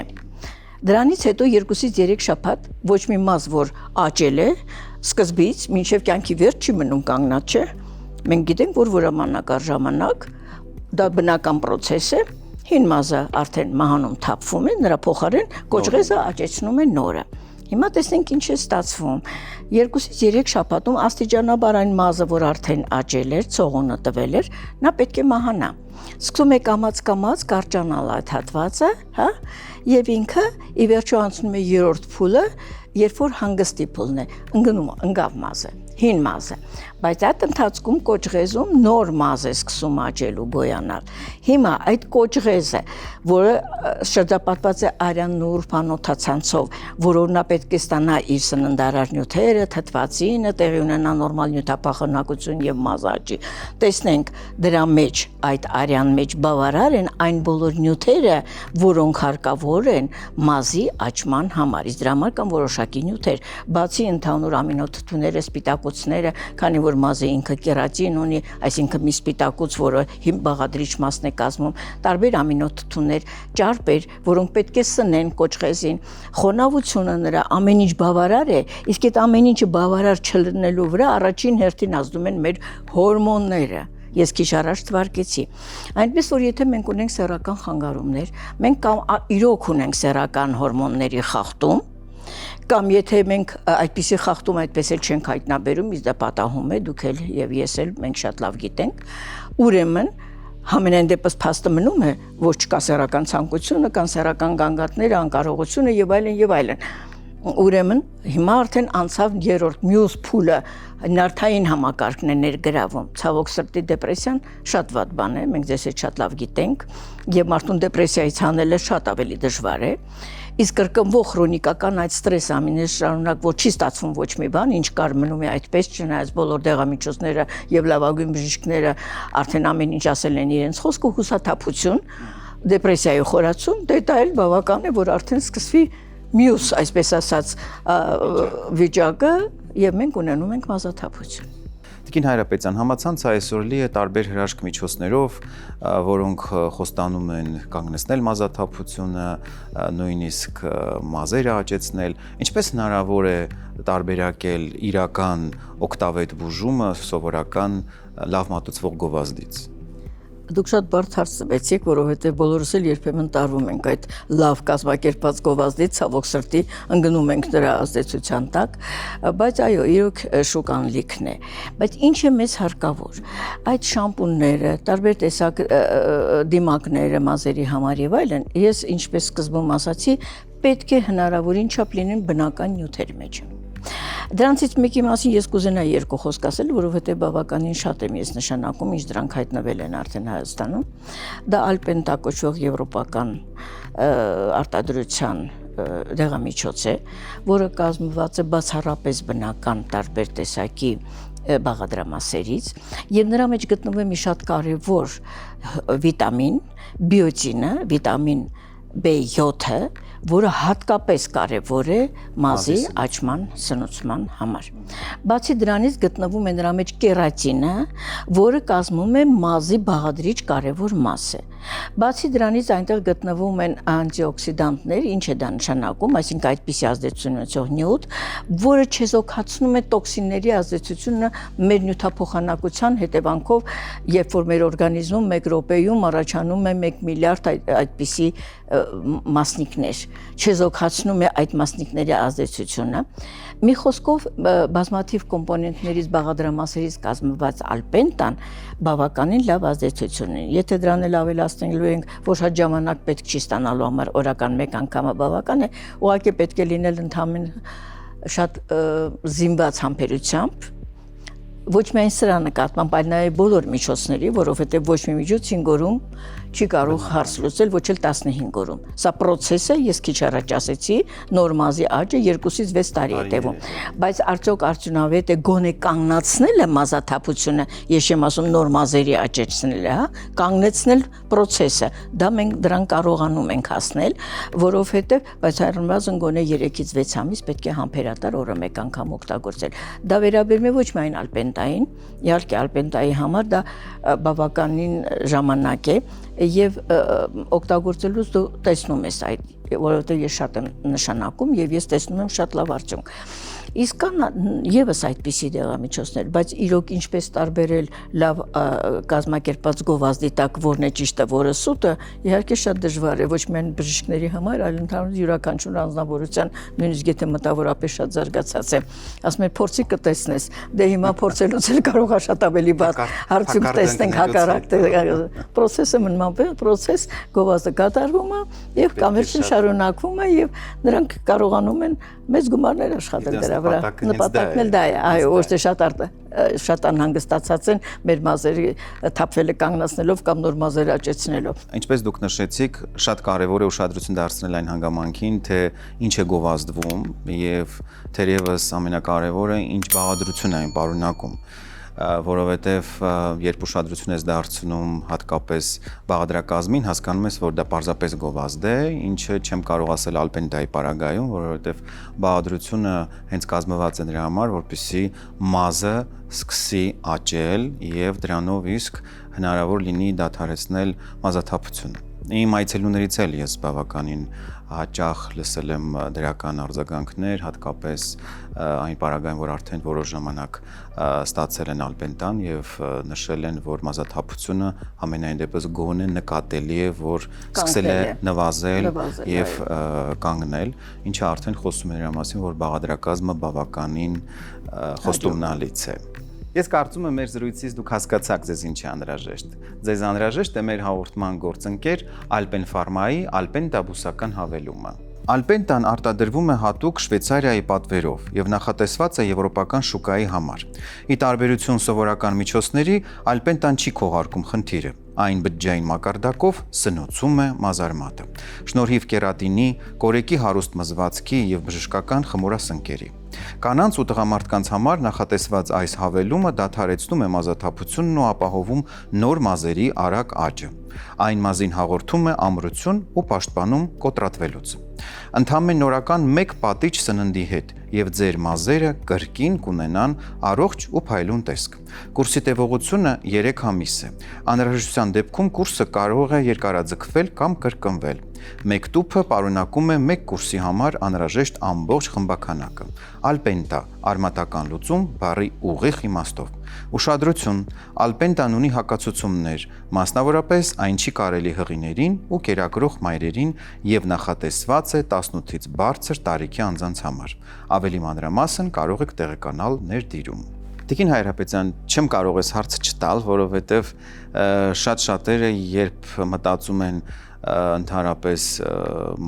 Դրանից հետո 2-ից 3 շաբաթ ոչ մի մազ, որ աճել է, սկզբից մինչև կյանքի վերջ չի մնում կանգնած, չէ։ Մենք գիտենք, որ որոմանական ժամանակ դա բնական process է, հին մազը արդեն մահանում թափվում է, նրա փոխարեն կոճղեզը աճեցնում է նորը։ Հիմա տեսնենք ինչ է ստացվում։ 2-ից 3 շաբաթում աստիճանաբար այն մազը, որ արդեն աճել էր, ցողունը տվել էր, նա պետք է մահանա։ Սկսում է կամած կարճանալ այդ հատվածը, հա, եւ ինքը ի վերջո անցնում է 3-րդ փուլը, երբ որ հանգստի փուլն է, ընկավ մազը, հին մազը։ Բայց այդ ընթացքում կոճղեզում նոր մազ է սկսում աճել ու գոյանալ։ Հիմա այդ կոճղեզը, որը շրջապատված է արյան նուրբ անոթացանցով, որով նա պետք է ստանա իր սննդարար նյութերը, թթվածինը, տեղի ունենա նորմալ նյութապահանակություն եւ մազ աճի։ Տեսնենք դրա մեջ այդ արյան մեջ բավարար են այն բոլոր նյութերը, որոնք հարկավոր են մազի աճման համար։ Իսկ դրա համար կան որոշակի նյութեր, բացի ընդհանուր ամինոթթուները, սպիտակուցները, քանի որ մազը ինքը կերատին ունի, այսինքն մի սպիտակուց, որը բաղադրիչ մասն է կազմում, տարբեր ամինոթթուներ, ճարպեր, որոնք պետք է սնեն կոճղեզին, խոնավությունը նրա ամեն ինչ բավարար է, իսկ այդ ամեն ինչը բավարար չլինելու վրա առաջին հերթին ազդում են մեր հորմոնները։ Ես քիչ առաջ թվարկեցի։ Այնպես որ եթե մենք ունենք սեռական խանգարումներ, մենք կամ իրոք ունենք սեռական հորմոնների խախտում, կամ եթե մենք այդպիսի խախտում այդպես էլ չենք հայտնաբերում, իսկ դա պատահում է, դուք էլ եւ ես էլ մենք շատ լավ գիտենք, ուրեմն համենայն դեպս փաստը մնում է, որ չկա սեռական ցանկությունը, կան սեռական գանգատները, անկարողությունը եւ այլն եւ այլն։ Ուրեմն հիմա արդեն անցավ 3-րդ մյուս փուլը նյարդային համակարգն է ներգրավում ցավոք սրտի դեպրեսիան շատ վատ բան է մենք ձեզ հետ շատ լավ գիտենք եւ մարդուն դեպրեսիայից հանելը շատ ավելի դժվար է իսկ կրկնվող քրոնիկական այդ ստրես ամիներ շարունակ ոչ չի ստացվում ոչ մի բան ինչ կար մնում է այդպես չնայած բոլոր դեղամիջոցները եւ լավագույն բժիշկները արդեն ամեն ինչ ասել են իրենց խոսքը հուսաթափություն դեպրեսիայի խորացում դա էլ բավական է որ արդեն սկսվի մյուս, այսպես ասած, վիճակը եւ մենք ունենում ենք մազաթափություն։ Տիկին Հայրապետյան, համացանցը այսօր լի է տարբեր հրաշք միջոցներով, որոնք խոստանում են կանգնեցնել մազաթափությունը, նույնիսկ մազերը աճեցնել, ինչպես հնարավոր է տարբերակել իրական օկտավետ բուժումը սովորական լավ մատուցվող գովազդից։ Դուք շատ բարդ հարց տվեցիք, որովհետև բոլորս էլ երբեմն տարվում ենք այդ լավ կազմակերպված գովազդից, ցավոք սրտի ընկնում ենք դրա ազդեցության տակ, բայց այո, իրոք շուկան լիքն է։ Բայց ինչ է մեզ հարկավոր։ Այդ շամպունները, տարբեր տեսակ դիմակները մազերի համար եւ այլն, ես ինչպես սկզբում ասացի, պետք է հնարավորին չափ լինեն բնական նյութեր մեջ։ Դրանցից մեկի մասին ես կուզենայի երկու խոսք ասել, որովհետև բավականին շատ եմ ես նշանակում, ինչ դրանք հայտնվել են արդեն Հայաստանում։ Դա Ալպենտա կոչվող եվրոպական արտադրության դեղամիջոց է, որը կազմված է բացառապես բնական տարբեր տեսակի բաղադրամասերից եւ նրա մեջ գտնվում է մի շատ կարեւոր վիտամին, բիոտինը, վիտամին B7-ը, որը հատկապես կարևոր է մազի աճման սնուցման համար։ Բացի դրանից գտնվում է նրա մեջ կերատինը, որը կազմում է մազի բաղադրիչ կարևոր մասը։ Բացի դրանից այնտեղ գտնվում են անտիօքսիդանտներ, ինչ է դա նշանակում, այսինքն այդպիսի ազդեցություն ունեցող նյութ, որը չեզոքացնում է տոքսինների ազդեցությունը մեր նյութափոխանակության հետևանքով, երբ որ մեր օրգանիզմում 1 րոպեում առաջանում է 1 միլիարդ այդպիսի մասնիկներ, չեզոքացնում է այդ մասնիկների ազդեցությունը։ Մի խոսքով բազմաթիվ կոմպոնենտներից բաղադրամասերից կազմված ալպենտան բավականին լավ ազդեցություն ունի։ Եթե դրան էլ ավելացնելու ենք, որ շատ ժամանակ պետք չի ստանալու համար օրական մեկ անգամը բավական է, ուղղակի պետք է լինել ընդհանրապես շատ զինված համբերությամբ ոչ միայն սրա նկատմամբ, այլ նաև բոլոր միջոցների, որովհետև ոչ մի միջոց 5 օրում չի կարող հարց լուծել, ոչ էլ 15 օրում։ Սա process է, ես քիչ առաջ ասեցի, նոր մազի աճը 2-ից 6 տարի է տևում։ Բայց արդյոք արդյունավետ է գոնե կանգնացնելը մազաթափությունը, ես չեմ ասում նոր մազերի աճեցնելը, հա, կանգնեցնել process-ը։ Դա մենք դրան կարողանում ենք հասնել, որովհետև բայց առնվազն գոնե 3-ից 6 ամիս պետք է համբերատար օրը մեկ անգամ օգտագործել։ Դա վերաբերում է ոչ միայն ալպենտային, իհարկե ալպենտայի համար դա բավականին ժամանակ է եւ օգտագործելուց դու տեսնում ես այդ, որովհետեւ ես շատ եմ նշանակում եւ ես տեսնում եմ շատ լավ արդյունք։ Իսկ կան եւս այդպիսի դեղամիջոցներ, բայց իրոք ինչպես տարբերել լավ կազմակերպած գովազդի տակ որն է ճիշտը, որը սուտը, իհարկե շատ դժվար է ոչ միայն բժիշկների համար, այլ ընդհանուր յուրաքանչյուր անձնավորության, նույնիսկ եթե մտավորապես շատ զարգացած է։ Ասում են փորձի կտեսնես, դե հիմա փորձելուց էլ կարող է շատ ավելի բարձ արդյունք տեսնենք հակառակ process-ը մնալ process գովազդը կատարվում է եւ կամերցին շարունակվում է եւ նրանք կարողանում են մեծ գումարներ աշխատել դրա վրա։ Նպատակն էլ դա է, այո, ոչ թե շատ անհանգստացած են մեր մազերի թափվելը կանգնացնելով կամ նոր մազեր աճեցնելով։ Ինչպես դուք նշեցիք, շատ կարևոր է ուշադրություն դարձնել այն հանգամանքին, թե ինչ է գովազդվում եւ թերևս ամենակարևորը ինչ բաղադրություն է այն պարունակում, որովհետև երբ ուշադրություն ես դարձնում հատկապես բաղադրակազմին, հասկանում ես, որ դա պարզապես գովազդ է, ինչը չեմ կարող ասել ալպենտայի պարագայում, որովհետև բաղադրությունը հենց կազմված է դրա համար, որպեսզի մազը սկսի աճել եւ դրանով իսկ հնարավոր լինի դադարեցնել մազաթափությունը։ Իմ այցելուներից էլ ես բավականին հաճախ լսել եմ դրական արձագանքներ, հատկապես այն պարագայում, որ արդեն որոշ ժամանակ ստացել են ալպենտան եւ նշել են, որ մազաթափությունը ամենայն դեպս գոնե նկատելի է, որ սկսել է նվազել եւ կանգնել, ինչը արդեն խոսում է նրա մասին, որ բաղադրակազմը բավականին խոստումնալից է։ Ես կարծում եմ մեր զրույցից դուք հասկացաք ձեզ ինչ է անհրաժեշտ։ Ձեզ անհրաժեշտ է մեր հաղորդման գործընկեր Alpen Pharma-ի Alpenta բուսական հավելումը։ Alpenta-ն արտադրվում է հատուկ Շվեյցարիայի պատվերով եւ նախատեսված է եվրոպական շուկայի համար։ Ի տարբերություն սովորական միջոցների, Alpenta-ն չի քողարկում խնդիրը։ Այն բջջային մակարդակով սնուցում է մազարմատը։ Շնորհիվ կերատինի, կորեկի հարուստ մզվածքի եւ բժշկական խմորասնկերի։ Կանանց ու տղամարդկանց համար նախատեսված այս հավելումը դադարեցնում է մազաթափությունն ու ապահովում նոր մազերի արագ աճը։ Այն մազին հաղորդում է ամրություն ու պաշտպանում կոտրատվելուց։ Ընդհանրապես նորական 1 պատիճ սննդի հետ եւ ձեր մազերը կրկին կունենան առողջ ու փայլուն տեսք։ Կուրսի տևողությունը 3 ամիս է։ Անհրաժեշտության դեպքում կուրսը կարող է երկարաձգվել կամ կրկնվել։ Մեկ տուփը պարունակում է 1 կուրսի համար անհրաժեշտ ամբողջ խմբականակը։ Alpenta արմատական լուծում բառի ուղիղ իմաստով։ Ուշադրություն, Alpenta-ն ունի հակացություններ, մասնավորապես այն չի կարելի հղիներին ու կերակրող մայրերին եւ նախատեսված է 18-ից բարձր տարիքի անձանց համար։ Ավելի մանրամասն կարող եք տեղեկանալ ներդիրում։ Տիկին Հայրապետյան, չեմ կարող ես հարց չտալ, որովհետև շատ-շատերը երբ մտածում են ընդհանրապես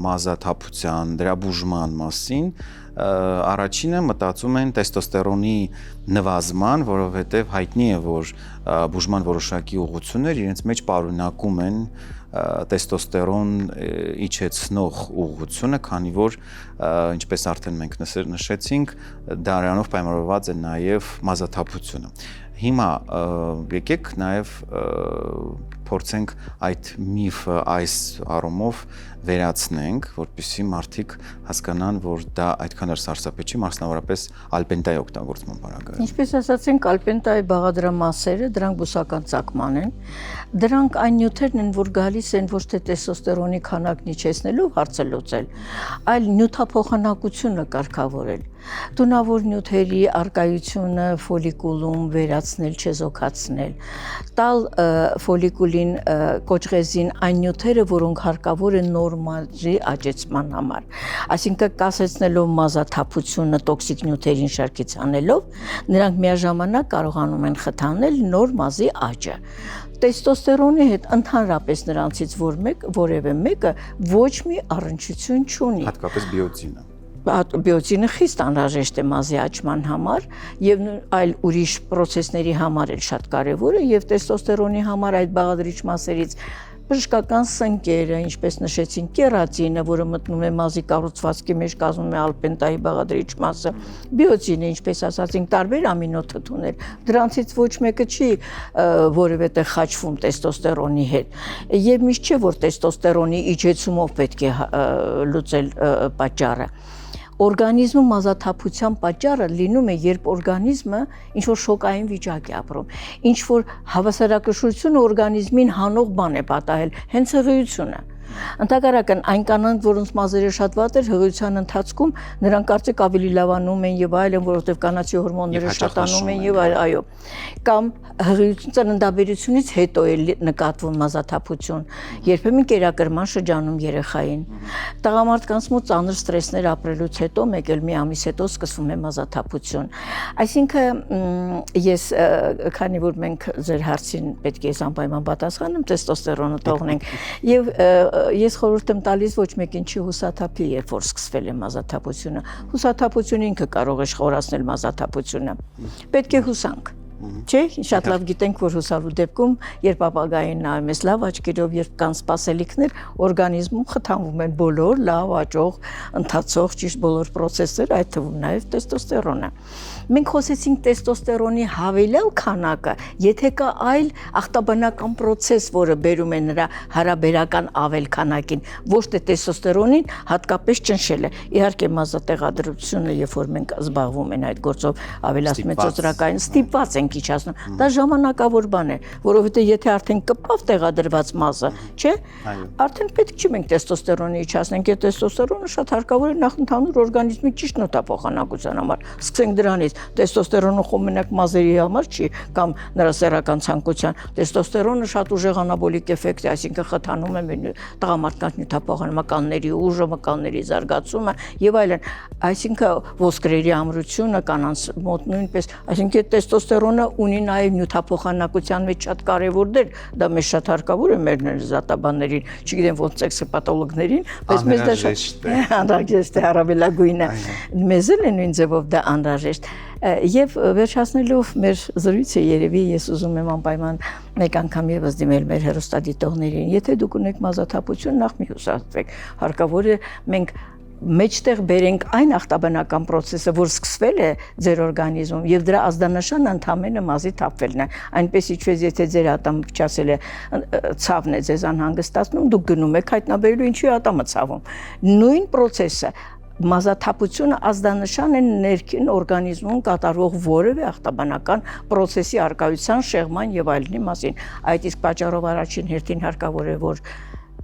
մազաթափության, դրա բուժման մասին, առաջինը մտածում են տեստոստերոնի նվազման, որովհետև հայտնի է, որ բուժման որոշակի ուղղություններ իրենց մեջ պարունակում են տեստոստերոն իջեցնող ուղղությունը, քանի որ ինչպես արդեն մենք նշեցինք, դրանով պայմանավորված է նաև մազաթափությունը։ Հիմա եկեք նաև փորձենք այդ միֆը այս առումով վերացնենք, որպեսզի մարդիկ հասկանան, որ դա այդքան էլ սարսափելի չի, մասնավորապես Alpenta-ի օգտագործման պարագայում։ Ինչպես ասացինք, Alpenta-ի բաղադրամասերը, դրանք բուսական ծագման են։ Դրանք այն նյութերն են, որ գալիս են ոչ թե տեստոստերոնի քանակն իջեցնելով հարցը լուծել, այլ նյութափոխանակությունը կարգավորել։ Տունավոր նյութերի արկայությունը ֆոլիկուլում վերացնել, չեզոքացնել, տալ ֆոլիկուլին կոճղեզին այն նյութերը, որոնք հարկավոր են նոր մազի աճեցման համար, այսինքն կասեցնելով մազաթափությունը տոքսիկ նյութերին շարքից անելով, նրանք միաժամանակ կարողանում են խթանել նոր մազի աճը։ Տեստոստերոնի հետ ընդհանրապես նրանցից որևէ մեկը ոչ մի առնչություն չունի։ Հատկապես բիոցինը։ բիոցինը խիստ անհրաժեշտ է մազի աճման համար եւ այլ ուրիշ process-ների համար էլ շատ կարեւոր է եւ տեստոստերոնի համար այդ բաղադրիչ մասերից բժշկական սնկերը, ինչպես նշեցին, կերատինը, որը մտնում է մազի կառուցվածքի մեջ, կազմում է ալպենտայի բաղադրիչ մասը, բիոցինը, ինչպես ասացինք, տարբեր ամինոթթուներ, դրանցից ոչ մեկը չի որևէ խաչվում տեստոստերոնի հետ։ Եվ միշտ չէ, որ տեստոստերոնի իջեցումով պետք է լուծել պատճառը։ Օրգանիզմում մազաթափության պատճառը լինում է, երբ օրգանիզմը ինչ-որ շոկային վիճակ է ապրում, ինչ-որ հավասարակշռությունը օրգանիզմին հանող բան է պատահել, հենց հղիությունը։ Ընդհակառակն այն կանանց, որոնց մազերը շատ վատ էր հղիության ընթացքում, նրանք կարծեք ավելի լավանում են եւ այլն, որովհետեւ կանացի հորմոնները շատանում են եւ այո, կամ հղիություն ծննդաբերությունից հետո է նկատվում մազաթափություն, երբեմն կերակրման շրջանում երեխային։ Տղամարդկանց մոտ ծանր ստրեսներ ապրելուց հետո, մեկ էլ մի ամիս հետո սկսվում է մազաթափություն։ Այսինքն ես քանի որ մենք ձեր հարցին պետք է անպայման պատասխանեմ, տեստոստերոնը թողնենք եւ ես խորհուրդ եմ տալիս ոչ մեկին չի հուսաթափի, երբ որ սկսվել է մազաթափությունը։ Հուսաթափությունը ինքը կարող է խորացնել մազաթափությունը։ Պետք է հուսանք։ Չէ, շատ լավ գիտենք, որ հուսալու դեպքում, երբ ապագային նայում ես լավ աչքերով, երբ կան սպասելիքներ, օրգանիզմում խթանվում են բոլոր լավ աճող, ընթացող ճիշտ բոլոր process-երը, այդ թվում նաև տեստոստերոնը։ Մենք խոսեցինք տեստոստերոնի հավելյալ քանակը, եթե կա այլ ախտաբանական process, որը բերում է նրա հարաբերական ավել քանակին, ոչ թե տեստոստերոնին հատկապես ճնշելը։ Իհարկե մազատեղադրությունը, երբ որ մենք զբաղվում են այդ գործով, ավելացնում է ծոծրակային, ստիպված ենք իջացնում։ Դա ժամանակավոր բան է, որովհետեւ եթե արդեն կպավ տեղադրված մազը, չէ, արդեն պետք չի մենք տեստոստերոնը իջացնենք, եթե տեստոստերոնը շատ հարկավոր է նախ ընդհանուր օրգանիզմի ճիշտ նյութափոխանակության համար։ Սկսենք դրանից, տեստոստերոնը խոմենակ մազերի համար չի կամ նրա սեռական ցանկության։ Տեստոստերոնը շատ ուժեղ անաբոլիկ էֆեկտ է, այսինքն խթանում է տղամարդկանց նյութափոխանակալների ուժը, մկալների զարգացումը եւ այլն։ Այսինքն ոսկրերի ամրությունը կանանց մոտ նույնպես, այսինքն տեստոստերոնը ունի նաև նյութափոխանակության մեջ շատ կարևոր դեր, դա մեզ շատ հարկավոր է մեր ներզատաբաններին, չգիտեմ ոնց սեքսոպաթոլոգներին, բայց մեզ դա շատ անհրաժեշտ է, առավելագույնը մեզ էլ է նույն ձևով դա անհրաժեշտ։ Եվ վերջացնելով մեր զրույցը երևի ես ուզում եմ անպայման մեկ անգամ եւս դիմել մեր հեռուստադիտողներին, եթե դուք ունեք մազաթափություն, նախ մի հուսահատվեք, հարկավոր է մենք մեջտեղ բերենք այն ախտաբանական process-ը, որ սկսվել է ձեր օրգանիզմում եւ դրա ազդանշանը ընդհանրապես մազի թափվելն է։ Այնպես իջվեց, եթե ձեր ատամը փչացել է, ցավն է ձեզ անհանգստացնում, դուք գնում եք հայտնաբերելու ինչի ատամը ցավում։ Նույն process-ը մազաթափությունը ազդանշան է ներքին օրգանիզմում կատարվող որևէ ախտաբանական process-ի արկայության, շեղման եւ այլնի մասին։ Այդ իսկ պատճառով առաջին հերթին հարկավոր է, որ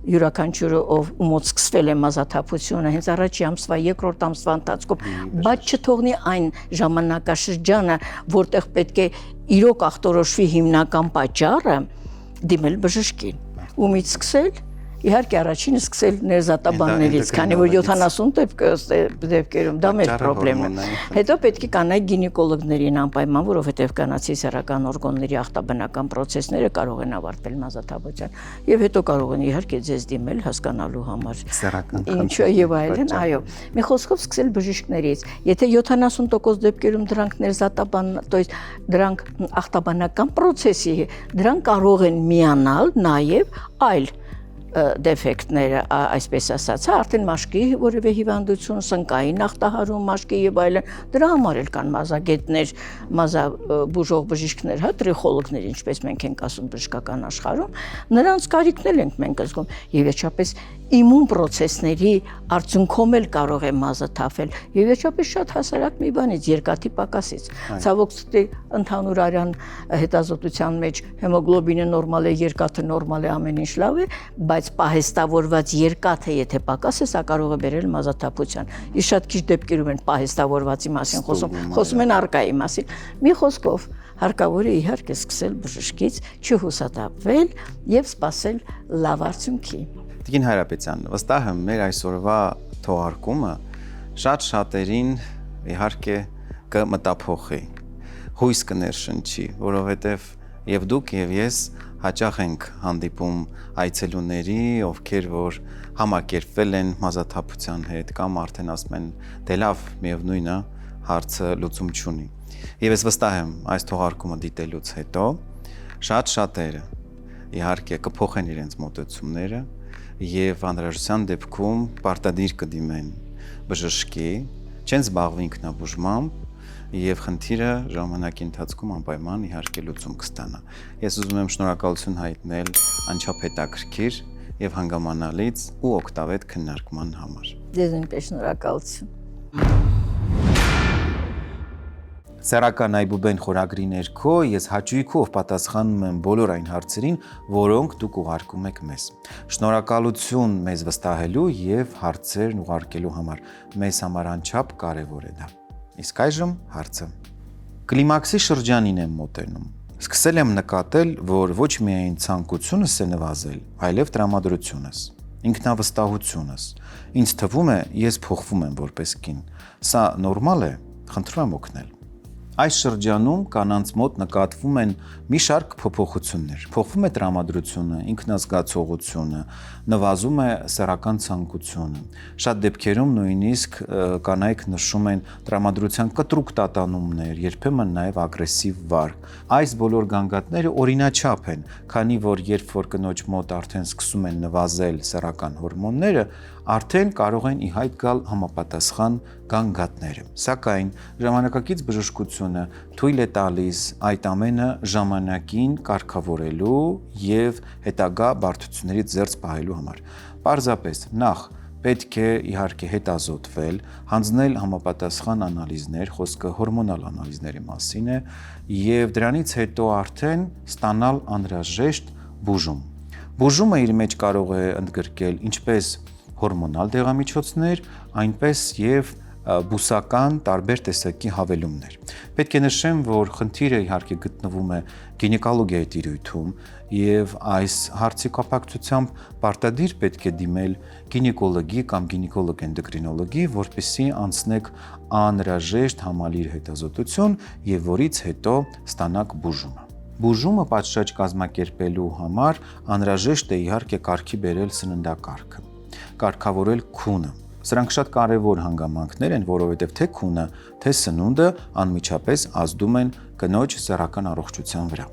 յուրաքանչյուրը ով ումոց սկսվել է մազաթափությունը հենց առաջի ամսվա, երկրորդ ամսվա ընթացքում, բայց չթողնի այն ժամանակաշրջանը, որտեղ պետք է իրոք ախտորոշվի հիմնական պատճառը, դիմել բժշկին։ Ումից սկսել Իհարկե առաջինը սկսել ներզատաբաններից, քանի որ 70 դեպքերում դա մեր խնդիրն է։ Հետո պետք է կանայք գինեկոլոգներին անպայման, որովհետև կանացի սեռական օրգանների ախտաբանական process-ները կարող են ավարտվել մազաթափության, եւ հետո կարող են իհարկե ձեզ դիմել հասկանալու համար։ Ինչու եւ այլն, այո։ Մի խոսքով սկսել բժիշկներից։ Եթե 70% դեպքերում դրանք ներզատաբան, то есть դրանք ախտաբանական process-ի, դրանք կարող են միանալ նաեւ այլ դեֆեկտները, այսպես ասած, արդեն մաշկի որևէ հիվանդություն, սնկային ախտահարում, մաշկի եւ այլն, դրա համար էլ կան մազագետներ, մազաբուժող բժիշկներ, հա, տրիխոլոգներ, ինչպես մենք ենք ասում բժշկական աշխարհում, նրանց կարիքն էլ ենք մենք զգում եւ վերջապես իմուն process-ների արդյունքում էլ կարող է մազը թափել եւ վերջապես շատ հասարակ մի բանից երկաթի պակասից։ Ցավոք սրտի ընդհանուր արյան հետազոտության մեջ հեմոգլոբինը նորմալ է, երկաթը նորմալ է, ամեն ինչ լավ է, բայց պահեստավորված երկաթը եթե պակաս է, սա կարող է բերել մազաթափության։ Իսկ շատ քիչ դեպքերում են պահեստավորվածի մասին խոսում են արկայի մասին։ Մի խոսքով հարկավոր է իհարկե սկսել բժշկից, չհուսադապվել եւ սպասել լավ արդյունքի։ Տիկին Հայրապետյան, վստահ եմ մեր այսօրվա թողարկումը շատ-շատերին իհարկե կմտափոխի, հույս կներշնչի, որովհետև եւ դուք եւ ես հաճախ ենք հանդիպում այցելուների, ովքեր որ համակերպվել են մազաթափության հետ կամ արդեն ասում են դե լավ, միևնույն է, հարցը լուծում չունի։ Եվ ես վստահ եմ այս թողարկումը դիտելուց հետո շատ շատերը իհարկե կփոխեն իրենց մոտեցումները եւ անհրաժեշտության դեպքում պարտադիր կդիմեն բժշկի, չեն զբաղվի ինքնաբուժմամբ եւ խնդիրը ժամանակի ընթացքում անպայման իհարկե լուծում կստանա։ Ես ուզում եմ շնորհակալություն հայտնել անչափ հետաքրքիր եւ հանգամանալից ու օգտավետ քննարկման համար։ Ձեզ նույնպես շնորհակալություն։ Սեռական այբուբեն խորագրի ներքո ես հաճույքով պատասխանում եմ բոլոր այն հարցերին, որոնք դուք ուղարկում եք մեզ։ Շնորհակալություն մեզ վստահելու եւ հարցերն ուղարկելու համար։ Մեզ համար անչափ կարեւոր է դա։ Իսկ այժմ հարցը։ Կլիմաքսի շրջանին եմ մոտենում։ Սկսել եմ նկատել, որ ոչ միայն ցանկությունս է նվազել, այլև տրամադրությունս, ինքնավստահությունս։ Ինձ թվում է, ես փոխվում եմ որպես կին։ Սա նորմալ է, խնդրում եմ օգնել։ Այս շրջանում կանանց մոտ նկատվում են մի շարք փոփոխություններ։ Փոխվում է տրամադրությունը, ինքնազգացողությունը, նվազում է սեռական ցանկությունը։ Շատ դեպքերում նույնիսկ կանայք նշում են տրամադրության կտրուկ տատանումներ, երբեմն նաև ագրեսիվ վար։ Այս բոլոր գանգատները օրինաչափ են, քանի որ երբ որ կնոջ մոտ արդեն սկսում են նվազել սեռական հորմոնները, արդեն կարող են ի հայտ գալ համապատասխան գանգատները։ Սակայն ժամանակակից բժշկությունը թույլ է տալիս այդ ամենը ժամանակին կարգավորելու եւ հետագա բարդություններից զերծ պահելու համար։ Պարզապես նախ պետք է իհարկե հետազոտվել, հանձնել համապատասխան անալիզներ, խոսքը հորմոնալ անալիզների մասին է, եւ դրանից հետո արդեն ստանալ անհրաժեշտ բուժում։ Բուժումը իր մեջ կարող է ընդգրկել ինչպես հորմոնալ դեղամիջոցներ, այնպես եւ բուսական տարբեր տեսակի հավելումներ։ Պետք է նշեմ, որ խնդիրը իհարկե գտնվում է գինեկոլոգիայի տիրույթում եւ այս հարցի կապակցությամբ պարտադիր պետք է դիմել գինեկոլոգի կամ գինեկոլոգ-էնդոկրինոլոգի, որպեսզի անցնեք անհրաժեշտ համալիր հետազոտություն եւ որից հետո ստանաք բուժումը։ Բուժումը պատշաճ կազմակերպելու համար անհրաժեշտ է իհարկե կարգի բերել սննդակարգը, կարգավորել քունը։ Սրանք շատ կարևոր հանգամանքներ են, որովհետև թե քունը, թե սնունդը անմիջապես ազդում են կնոջ սեռական առողջության վրա։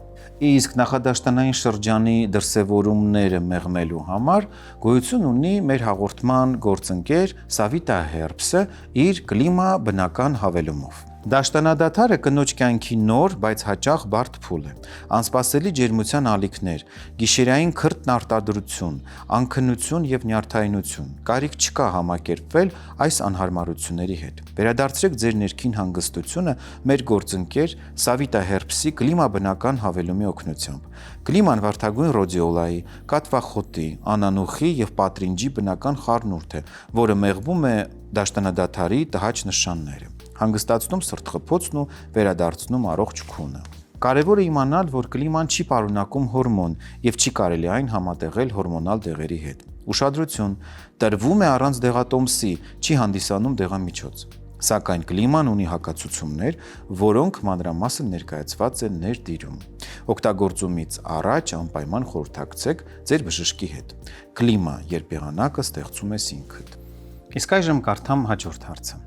Իսկ նախադաշտանային շրջանի դրսևորումները մեղմելու համար գոյություն ունի մեր հաղորդման գործընկեր Savita Herbs-ը իր կլիմա բնական հավելումով։ Դաշտանադադարը կնոջ կյանքի նոր, բայց հաճախ բարդ փուլ է։ Անսպասելի ջերմության ալիքներ, գիշերային քրտնարտադրություն, անքնություն եւ նյարդայնություն։ Կարիք չկա համակերպվել այս անհարմարությունների հետ։ Վերադարձրեք ձեր ներքին հանգստությունը մեր գործընկեր Savita Herbs-ի կլիմաբնական հավելումի օգնությամբ։ Կլիման վարդագույն ռոդիոլայի, կատվախոտի, անանուխի եւ պատրինջի բնական խառնուրդ է, որը մեղվում է դաշտանադադարի տհաճ նշանները, հանգստացնում սրտխփոցն ու վերադարձնում առողջ քունը։ Կարևոր է իմանալ, որ կլիման չի պարունակում հորմոն եւ չի կարելի այն համատեղել հորմոնալ դեղերի հետ։ Ուշադրություն, տրվում է առանց դեղատոմսի, չի հանդիսանում դեղամիջոց։ Սակայն կլիման ունի հակացություններ, որոնք մանրամասն ներկայացված են ներդիրում։ Օգտագործումից առաջ անպայման խորհրդակցեք ձեր բժշկի հետ։ Կլիմա երբեղանակը ստեղծում ես ինքդ։ Իսկ այժմ կարդամ հաջորդ հարցը։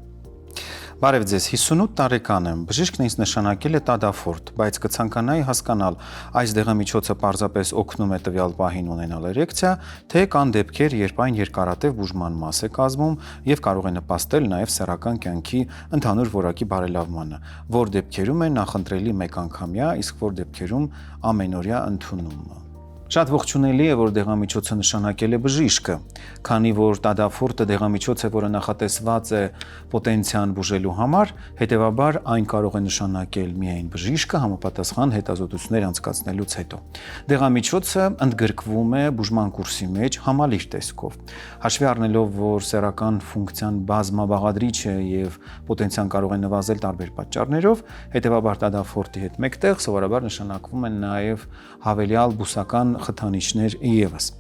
Բարև ձեզ, 58 տարեկան եմ, բժիշկն ինձ նշանակել է տադաֆորտ, բայց կցանկանայի հասկանալ, այս դեղամիջոցը պարզապես օգնում է տվյալ պահին ունենալ էրեկցիա, թե կան դեպքեր, երբ այն երկարատև բուժման մաս է կազմում եւ կարող է նպաստել նաեւ սեռական կյանքի ընդհանուր որակի բարելավմանը, որ դեպքերում է նախընտրելի մեկ անգամյա, իսկ որ դեպքերում ամենօրյա ընդունումը։ Շատ ողջունելի է, որ դեղամիջոցը նշանակել է բժիշկը, քանի որ տադաֆորտը դեղամիջոց է, որը նախատեսված է պոտենցիան բուժելու համար, հետևաբար այն կարող է նշանակել միայն բժիշկը համապատասխան հետազոտություններ անցկացնելուց հետո։ Դեղամիջոցը ընդգրկվում է բուժման կուրսի մեջ համալիր տեսքով։ Հաշվի առնելով, որ սեռական ֆունկցիան բազմաբաղադրիչ է եւ պոտենցիան կարող է նվազել տարբեր պատճառներով, հետևաբար տադաֆորտի հետ մեկտեղ սովորաբար նշանակվում են նաեւ հավելյալ բուսական խթանիչներ եւս։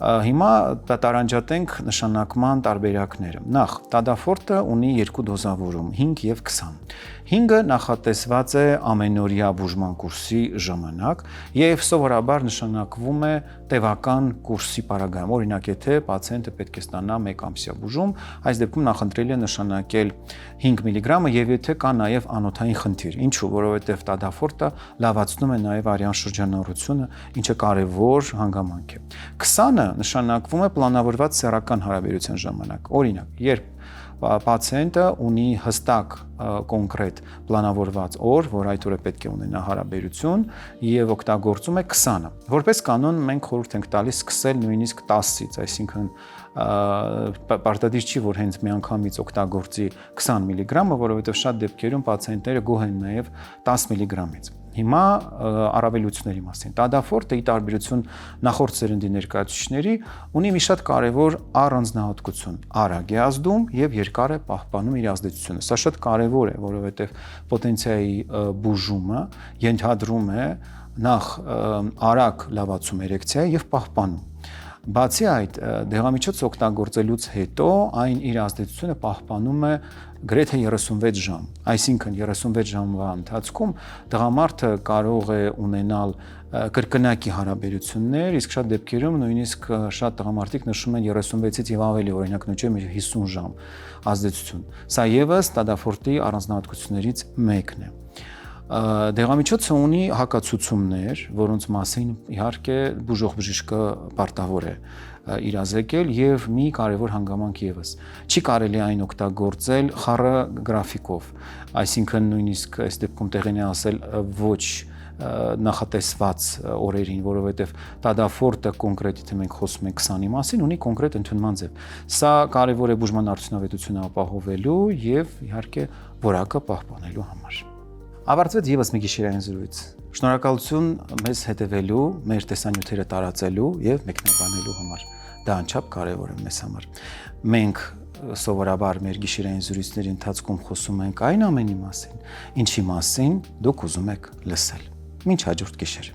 Հիմա տարանջատենք նշանակման տարբերակները։ Նախ, տադաֆորտը ունի երկու դոզավորում՝ 5 եւ 20։ 5-ը նախատեսված է ամենօրյա բուժման կուրսի ժամանակ եւ սովորաբար նշանակվում է տևական կուրսի պարագայում։ Օրինակ, եթե պացիենտը պետք է ստանա 1 ամսյա բուժում, այս դեպքում նախընտրելի է նշանակել 5 միլիգրամը եւ եթե կա նաեւ անոթային խնդիր։ Ինչու՞, որովհետեւ տադաֆորտը լավացնում է նաեւ արյան շրջանառությունը, ինչը կարեւոր հանգամանք է։ 20-ը նշանակվում է պլանավորված սեռական հարաբերության ժամանակ։ Օրինակ, երբ պացիենտը ունի հստակ կոնկրետ պլանավորված օր, որ այդ օրը պետք է ունենա հարաբերություն եւ օգտագործում է 20-ը։ Որպես կանոն մենք խորհուրդ ենք տալիս սկսել նույնիսկ 10-ից, այսինքն պարտադիր չի, որ հենց միանգամից օգտագործի 20 միլիգրամը, որովհետեւ շատ դեպքերում պացիենտները գոհ են նաեւ 10 միլիգրամից։ Հիմա առավելությունների մասին։ Տադաֆորտը ի տարբերություն նախորդ սերնդի ներկայացուցիչների ունի մի շատ կարևոր առանձնահատկություն՝ արագ է ազդում եւ երկար է պահպանում իր ազդեցությունը։ Սա շատ կարևոր է, որովհետեւ պոտենցիայի բուժումը ենթադրում է նախ արագ լավացում էրեկցիայի եւ պահպանում։ Բացի այդ, դեղամիջոց օգտագործելուց հետո այն իր ազդեցությունը պահպանում է գրեթե 36 ժամ, այսինքն 36 ժամվա ընթացքում տղամարդը կարող է ունենալ կրկնակի հարաբերություններ, իսկ շատ դեպքերում նույնիսկ շատ տղամարդիկ նշում են 36-ից եւ ավելի, օրինակ նույնիսկ 50 ժամ ազդեցություն։ Սա եւս տադաֆորտի առանձնահատկություններից մեկն է։ Դեղամիջոցը ունի հակացուցումներ, որոնց մասին իհարկե բուժող բժիշկը պարտավոր է իրազեկել եւ մի կարեւոր հանգամանք եւս։ Չի կարելի այն օգտագործել խառը գրաֆիկով, այսինքն նույնիսկ այս դեպքում տեղին է ասել ոչ նախատեսված օրերին, որովհետեւ տադաֆորտը կոնկրետ եթե մենք խոսում ենք 20-ի մասին, ունի կոնկրետ ընդունման ձև։ Սա կարեւոր է բուժման արդյունավետությունը ապահովելու եւ իհարկե որակը պահպանելու համար։ Ավարտվեց եւս մի գիշերային զրույց։ Շնորհակալություն մեզ հետևելու, մեր տեսանյութերը տարածելու եւ մեկնաբանելու համար։ Դա անչափ կարեւոր է մեզ համար։ Մենք սովորաբար մեր գիշերային զրույցների ընթացքում խոսում ենք այն ամենի մասին, ինչի մասին դուք ուզում եք լսել։ Մինչ հաջորդ գիշեր։